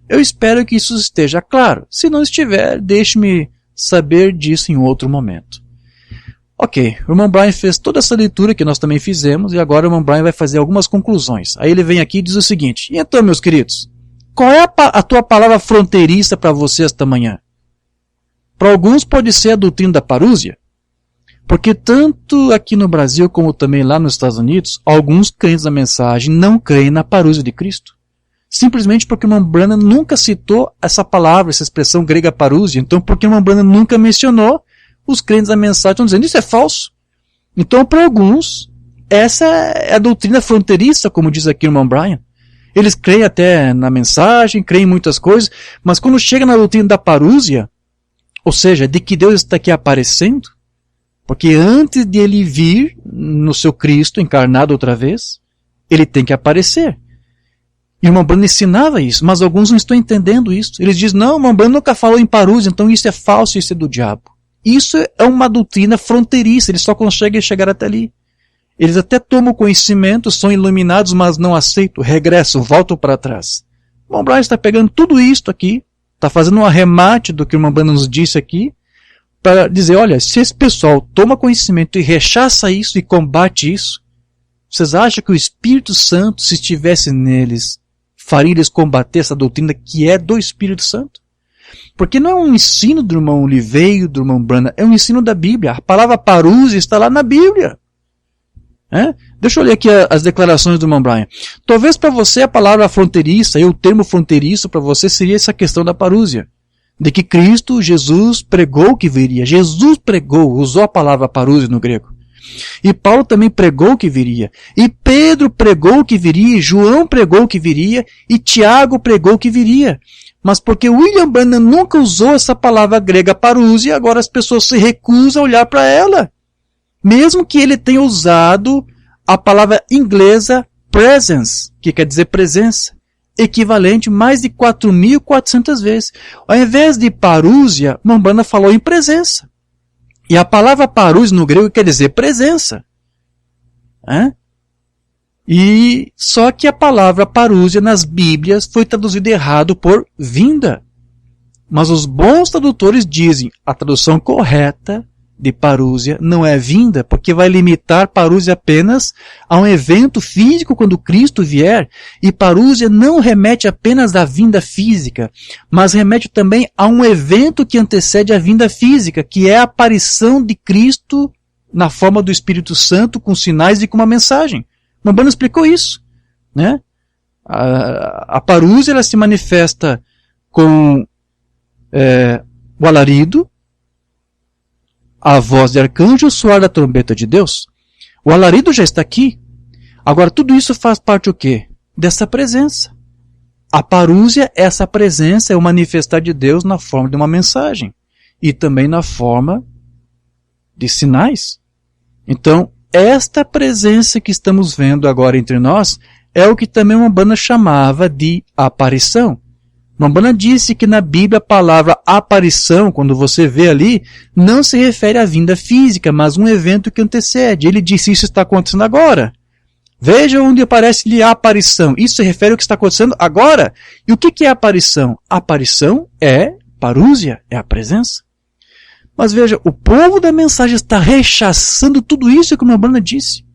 Eu espero que isso esteja claro. Se não estiver, deixe-me saber disso em outro momento. Ok, o irmão Brian fez toda essa leitura que nós também fizemos e agora o irmão Brian vai fazer algumas conclusões. Aí ele vem aqui e diz o seguinte, e então, meus queridos, qual é a tua palavra fronteiriça para você esta manhã? Para alguns pode ser a doutrina da parúzia, porque tanto aqui no Brasil como também lá nos Estados Unidos, alguns crentes da mensagem não creem na parúzia de Cristo. Simplesmente porque o irmão Branham nunca citou essa palavra, essa expressão grega parúzia. Então, porque o irmão Branham nunca mencionou, os crentes da mensagem estão dizendo, isso é falso. Então, para alguns, essa é a doutrina fronteiriça, como diz aqui o irmão Brian. Eles creem até na mensagem, creem em muitas coisas, mas quando chega na doutrina da parúzia, ou seja, de que Deus está aqui aparecendo, porque antes de ele vir no seu Cristo, encarnado outra vez, ele tem que aparecer. E o irmão Branham ensinava isso, mas alguns não estão entendendo isso. Eles dizem, não, o irmão Branham nunca falou em parúzia, então isso é falso, isso é do diabo. Isso é uma doutrina fronteiriça, eles só conseguem chegar até ali. Eles até tomam conhecimento, são iluminados, mas não aceitam, regressam, voltam para trás. O irmão Brian está pegando tudo isso aqui, está fazendo um arremate do que o irmão Branham nos disse aqui, para dizer, olha, se esse pessoal toma conhecimento e rechaça isso e combate isso, vocês acham que o Espírito Santo, se estivesse neles, faria eles combater essa doutrina que é do Espírito Santo? Porque não é um ensino do irmão Oliveira, do irmão Branham, é um ensino da Bíblia. A palavra parúzia está lá na Bíblia. Deixa eu ler aqui as declarações do irmão Brian. Talvez para você a palavra fronteiriça, e o termo fronteiriço para você seria essa questão da parúzia. De que Cristo, Jesus, pregou que viria. Jesus pregou, usou a palavra parúzia no grego. E Paulo também pregou que viria. E Pedro pregou que viria. E João pregou que viria. E Tiago pregou que viria. Mas porque William Branham nunca usou essa palavra grega parúzia, agora as pessoas se recusam a olhar para ela. Mesmo que ele tenha usado a palavra inglesa presence, que quer dizer presença. equivalente mais de 4.400 vezes. Ao invés de parúsia, Umbanda falou em presença. E a palavra parúsia no grego quer dizer presença. E só que a palavra parúsia nas Bíblias foi traduzida errado por vinda. Mas os bons tradutores dizem a tradução correta de parúsia não é vinda, porque vai limitar parúsia apenas a um evento físico quando Cristo vier, e parúsia não remete apenas à vinda física, mas remete também a um evento que antecede a vinda física, que é a aparição de Cristo na forma do Espírito Santo, com sinais e com uma mensagem. Umbanda explicou isso, né? A parúsia ela se manifesta com o alarido, a voz de arcanjo, o soar da trombeta de Deus. O alarido já está aqui. Agora, tudo isso faz parte o quê? Dessa presença. A parúsia, essa presença é o manifestar de Deus na forma de uma mensagem. E também na forma de sinais. Então, esta presença que estamos vendo agora entre nós é o que também uma Umbanda chamava de aparição. Umbanda disse que na Bíblia a palavra aparição, quando você vê ali, não se refere à vinda física, mas um evento que antecede. Ele disse isso está acontecendo agora. Veja onde aparece-lhe a aparição. Isso se refere ao que está acontecendo agora. E o que é aparição? A aparição é parúsia, é a presença. Mas veja, o povo da mensagem está rechaçando tudo isso que o Umbanda disse.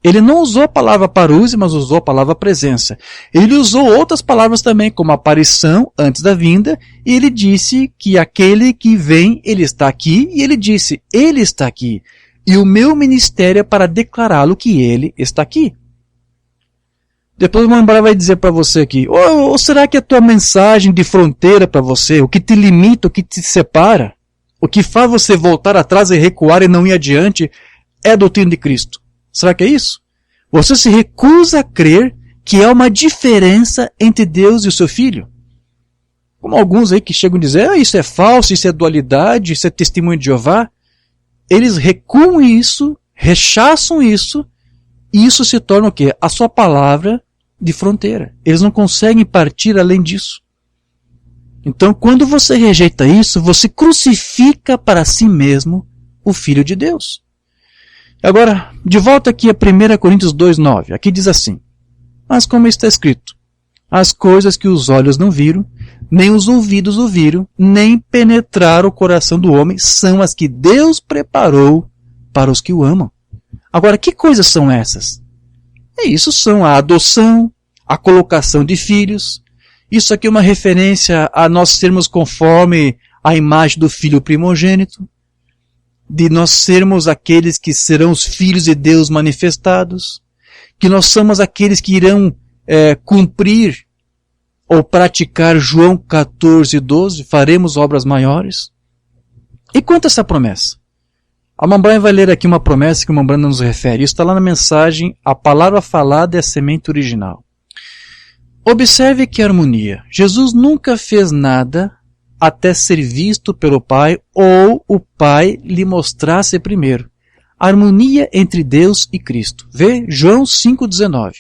Ele não usou a palavra parúsia, mas usou a palavra presença. Ele usou outras palavras também, como aparição, antes da vinda, e ele disse que aquele que vem, ele está aqui, e ele disse, ele está aqui. E o meu ministério é para declará-lo que ele está aqui. Depois o Umbanda vai dizer para você aqui, ou será que a tua mensagem de fronteira para você, o que te limita, o que te separa, o que faz você voltar atrás e recuar e não ir adiante, é a doutrina de Cristo? Será que é isso? Você se recusa a crer que há uma diferença entre Deus e o seu Filho? Como alguns aí que chegam a dizer, isso é falso, isso é dualidade, isso é testemunho de Jeová. Eles recuam isso, rechaçam isso, e isso se torna o quê? A sua palavra de fronteira. Eles não conseguem partir além disso. Então, quando você rejeita isso, você crucifica para si mesmo o Filho de Deus. Agora, de volta aqui a 1 Coríntios 2,9. Aqui diz assim, mas como está escrito, as coisas que os olhos não viram, nem os ouvidos ouviram, nem penetraram o coração do homem, são as que Deus preparou para os que o amam. Agora, que coisas são essas? Isso são a adoção, a colocação de filhos. Isso aqui é uma referência a nós sermos conforme a imagem do filho primogênito, de nós sermos aqueles que serão os filhos de Deus manifestados, que nós somos aqueles que irão cumprir ou praticar João 14:12, faremos obras maiores. E quanto a essa promessa? A Umbanda vai ler aqui uma promessa que o Umbanda nos refere. Isso está lá na mensagem, a palavra falada é a semente original. Observe que harmonia. Jesus nunca fez nada até ser visto pelo Pai ou o Pai lhe mostrasse primeiro. Harmonia entre Deus e Cristo. Vê João 5,19.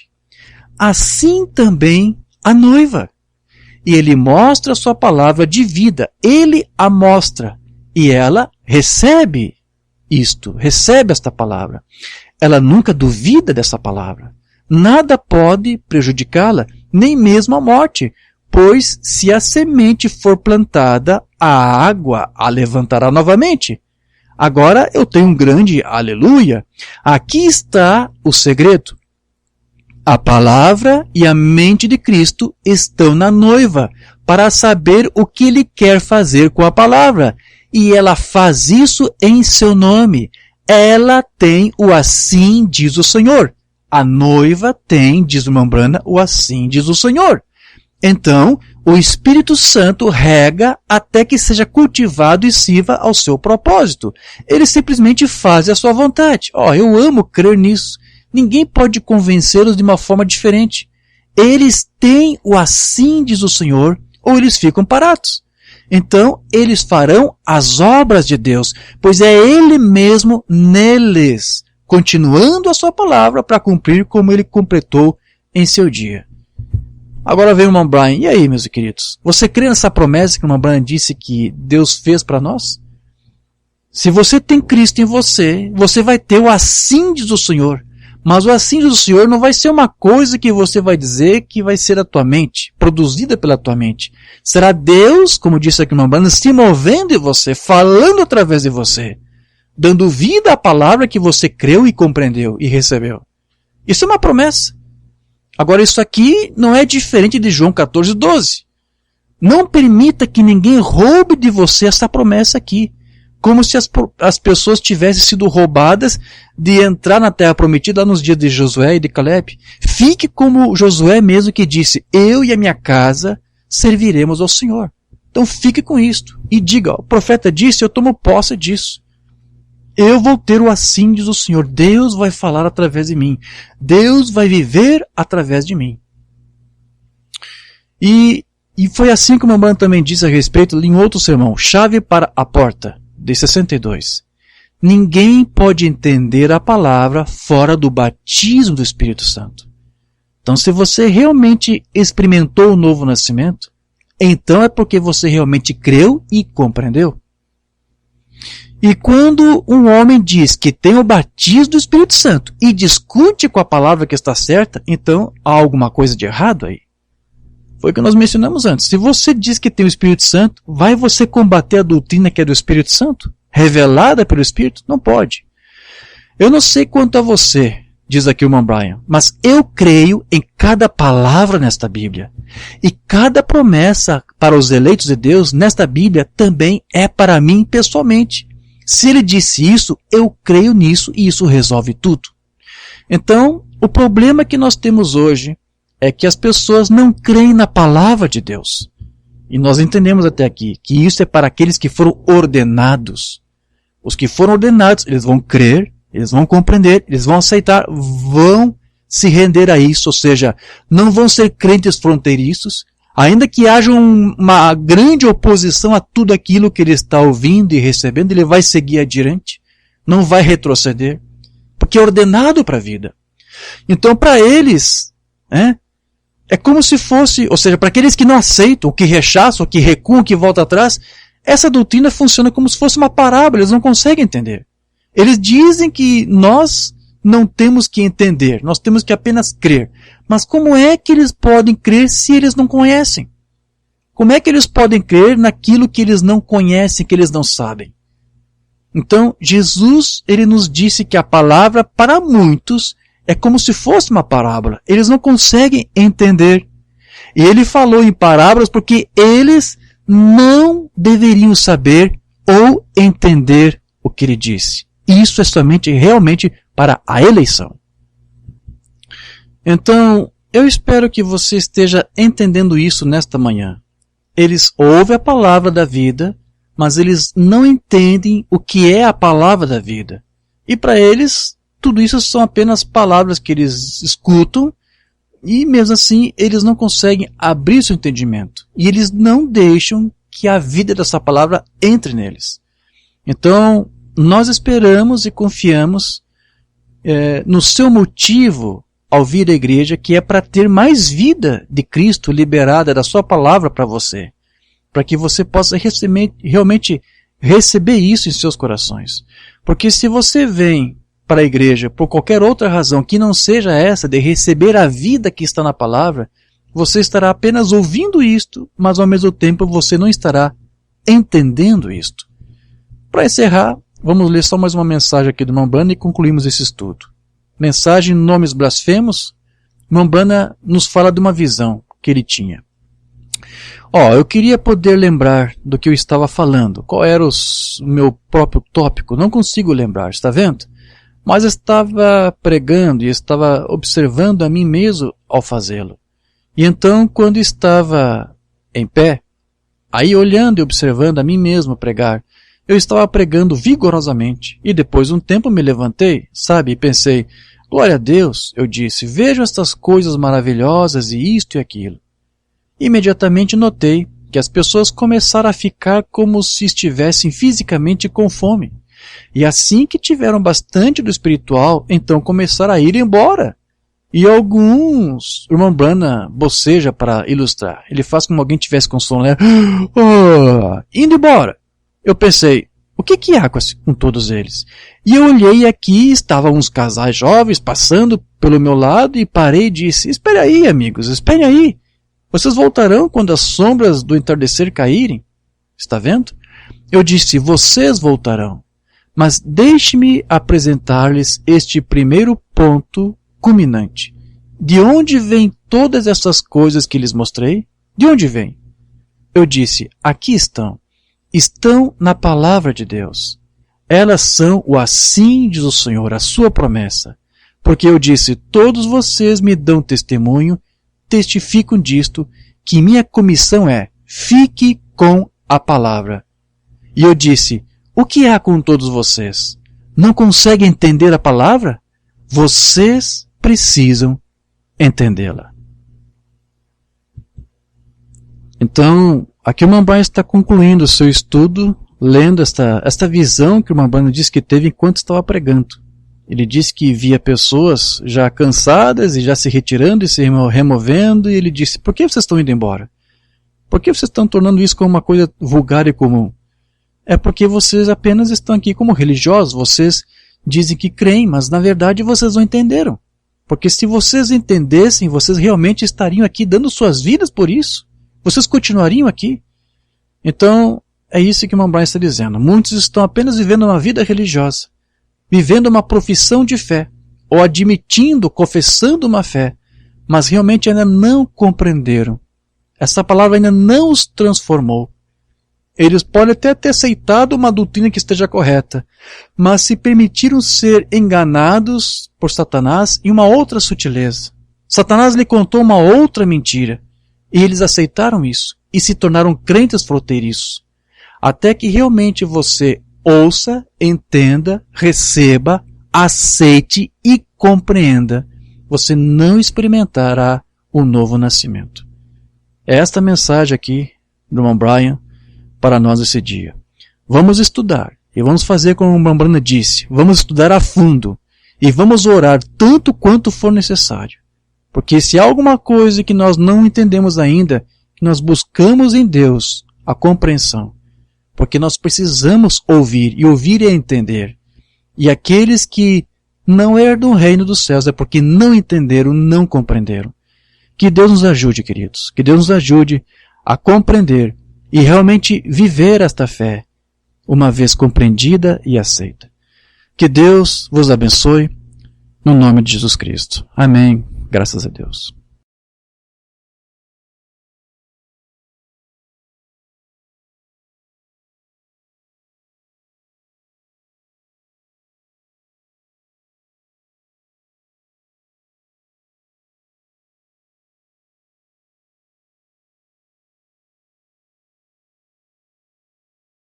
Assim também a noiva. E ele mostra a sua palavra de vida. Ele a mostra. E ela recebe isto, recebe esta palavra. Ela nunca duvida dessa palavra. Nada pode prejudicá-la, nem mesmo a morte. Pois se a semente for plantada, a água a levantará novamente. Agora eu tenho um grande aleluia. Aqui está o segredo. A palavra e a mente de Cristo estão na noiva para saber o que ele quer fazer com a palavra. E ela faz isso em seu nome. Ela tem o assim diz o Senhor. A noiva tem, diz uma Umbanda, o assim diz o Senhor. Então, o Espírito Santo rega até que seja cultivado e sirva ao seu propósito. Ele simplesmente faz a sua vontade. Eu amo crer nisso. Ninguém pode convencê-los de uma forma diferente. Eles têm o assim diz o Senhor, ou eles ficam parados. Então, eles farão as obras de Deus, pois é Ele mesmo neles, continuando a sua palavra para cumprir como Ele completou em seu dia. Agora vem o irmão Brian. E aí, meus queridos? Você crê nessa promessa que o irmão Brian disse que Deus fez para nós? Se você tem Cristo em você, você vai ter o assim diz o Senhor. Mas o assim diz o Senhor não vai ser uma coisa que você vai dizer que vai ser a tua mente, produzida pela tua mente. Será Deus, como disse aqui o irmão Brian, se movendo em você, falando através de você, dando vida à palavra que você creu e compreendeu e recebeu. Isso é uma promessa. Agora, isso aqui não é diferente de João 14:12. Não permita que ninguém roube de você essa promessa aqui. Como se as pessoas tivessem sido roubadas de entrar na terra prometida nos dias de Josué e de Caleb. Fique como Josué mesmo que disse, eu e a minha casa serviremos ao Senhor. Então fique com isto. E diga, o profeta disse, eu tomo posse disso. Eu vou ter o assim diz o Senhor. Deus vai falar através de mim. Deus vai viver através de mim. E foi assim que o Mamãe também disse a respeito em outro sermão. Chave para a porta, de 62. Ninguém pode entender a palavra fora do batismo do Espírito Santo. Então, se você realmente experimentou o novo nascimento, então é porque você realmente creu e compreendeu. E quando um homem diz que tem o batismo do Espírito Santo e discute com a palavra que está certa, então há alguma coisa de errado aí. Foi o que nós mencionamos antes. Se você diz que tem o Espírito Santo, vai você combater a doutrina que é do Espírito Santo? Revelada pelo Espírito? Não pode. Eu não sei quanto a você, diz aqui o irmão Brian, mas eu creio em cada palavra nesta Bíblia. E cada promessa para os eleitos de Deus nesta Bíblia também é para mim pessoalmente. Se ele disse isso, eu creio nisso e isso resolve tudo. Então, o problema que nós temos hoje é que as pessoas não creem na palavra de Deus. E nós entendemos até aqui que isso é para aqueles que foram ordenados. Os que foram ordenados, eles vão crer, eles vão compreender, eles vão aceitar, vão se render a isso, ou seja, não vão ser crentes fronteiriços, ainda que haja uma grande oposição a tudo aquilo que ele está ouvindo e recebendo, ele vai seguir adiante, não vai retroceder, porque é ordenado para a vida. Então, para eles, é como se fosse, ou seja, para aqueles que não aceitam, que rechaçam, que recuam, que voltam atrás, essa doutrina funciona como se fosse uma parábola, eles não conseguem entender. Eles dizem que nós não temos que entender, nós temos que apenas crer. Mas como é que eles podem crer se eles não conhecem? Como é que eles podem crer naquilo que eles não conhecem, que eles não sabem? Então, Jesus, ele nos disse que a palavra, para muitos, é como se fosse uma parábola. Eles não conseguem entender. E ele falou em parábolas porque eles não deveriam saber ou entender o que ele disse. Isso é somente realmente para a eleição. Então, eu espero que você esteja entendendo isso nesta manhã. Eles ouvem a palavra da vida, mas eles não entendem o que é a palavra da vida. E para eles, tudo isso são apenas palavras que eles escutam, e mesmo assim, eles não conseguem abrir seu entendimento. E eles não deixam que a vida dessa palavra entre neles. Então, nós esperamos e confiamos no seu motivo ao vir à igreja, que é para ter mais vida de Cristo liberada da sua palavra para você. Para que você possa realmente receber isso em seus corações. Porque se você vem para a igreja por qualquer outra razão que não seja essa de receber a vida que está na palavra, você estará apenas ouvindo isto, mas ao mesmo tempo você não estará entendendo isto. Para encerrar, vamos ler só mais uma mensagem aqui do Mambana e concluímos esse estudo. Mensagem Nomes Blasfemos. Mambana nos fala de uma visão que ele tinha. Eu queria poder lembrar do que eu estava falando. Qual era o meu próprio tópico? Não consigo lembrar, está vendo? Mas estava pregando e estava observando a mim mesmo ao fazê-lo. E então, quando estava em pé, aí olhando e observando a mim mesmo pregar, eu estava pregando vigorosamente. E depois de um tempo me levantei, e pensei, glória a Deus, eu disse, vejam estas coisas maravilhosas e isto e aquilo. Imediatamente notei que as pessoas começaram a ficar como se estivessem fisicamente com fome. E assim que tiveram bastante do espiritual, então começaram a ir embora. E alguns, o irmão Branham boceja para ilustrar. Ele faz como alguém tivesse com sono, né? Indo embora. Eu pensei, o que há com todos eles? E eu olhei e aqui estavam uns casais jovens passando pelo meu lado e parei e disse, espere aí, amigos, espere aí. Vocês voltarão quando as sombras do entardecer caírem. Está vendo? Eu disse, vocês voltarão. Mas deixe-me apresentar-lhes este primeiro ponto culminante. De onde vêm todas essas coisas que lhes mostrei? De onde vêm? Eu disse, aqui estão. Estão na palavra de Deus. Elas são o assim diz o Senhor, a sua promessa. Porque eu disse, todos vocês me dão testemunho, testificam disto, que minha comissão é, fique com a palavra. E eu disse, o que há com todos vocês? Não conseguem entender a palavra? Vocês precisam entendê-la. Então, aqui o irmão Branham está concluindo o seu estudo, lendo esta visão que o irmão Branham disse que teve enquanto estava pregando. Ele disse que via pessoas já cansadas e já se retirando e se removendo, e ele disse, por que vocês estão indo embora? Por que vocês estão tornando isso como uma coisa vulgar e comum? É porque vocês apenas estão aqui como religiosos, vocês dizem que creem, mas na verdade vocês não entenderam. Porque se vocês entendessem, vocês realmente estariam aqui dando suas vidas por isso. Vocês continuariam aqui. Então, é isso que o irmão Branham está dizendo. Muitos estão apenas vivendo uma vida religiosa, vivendo uma profissão de fé, ou admitindo, confessando uma fé, mas realmente ainda não compreenderam. Essa palavra ainda não os transformou. Eles podem até ter aceitado uma doutrina que esteja correta, mas se permitiram ser enganados por Satanás em uma outra sutileza. Satanás lhe contou uma outra mentira, e eles aceitaram isso, e se tornaram crentes fronteiriços. Até que realmente você ouça, entenda, receba, aceite e compreenda, você não experimentará o novo nascimento. É esta mensagem aqui do irmão Branham para nós esse dia. Vamos estudar, e vamos fazer como o irmão Branham disse, vamos estudar a fundo, e vamos orar tanto quanto for necessário. Porque se há alguma coisa que nós não entendemos ainda, que nós buscamos em Deus a compreensão. Porque nós precisamos ouvir, e ouvir é entender. E aqueles que não herdam o reino dos céus é porque não entenderam, não compreenderam. Que Deus nos ajude, queridos. Que Deus nos ajude a compreender e realmente viver esta fé, uma vez compreendida e aceita. Que Deus vos abençoe, no nome de Jesus Cristo. Amém. Graças a Deus.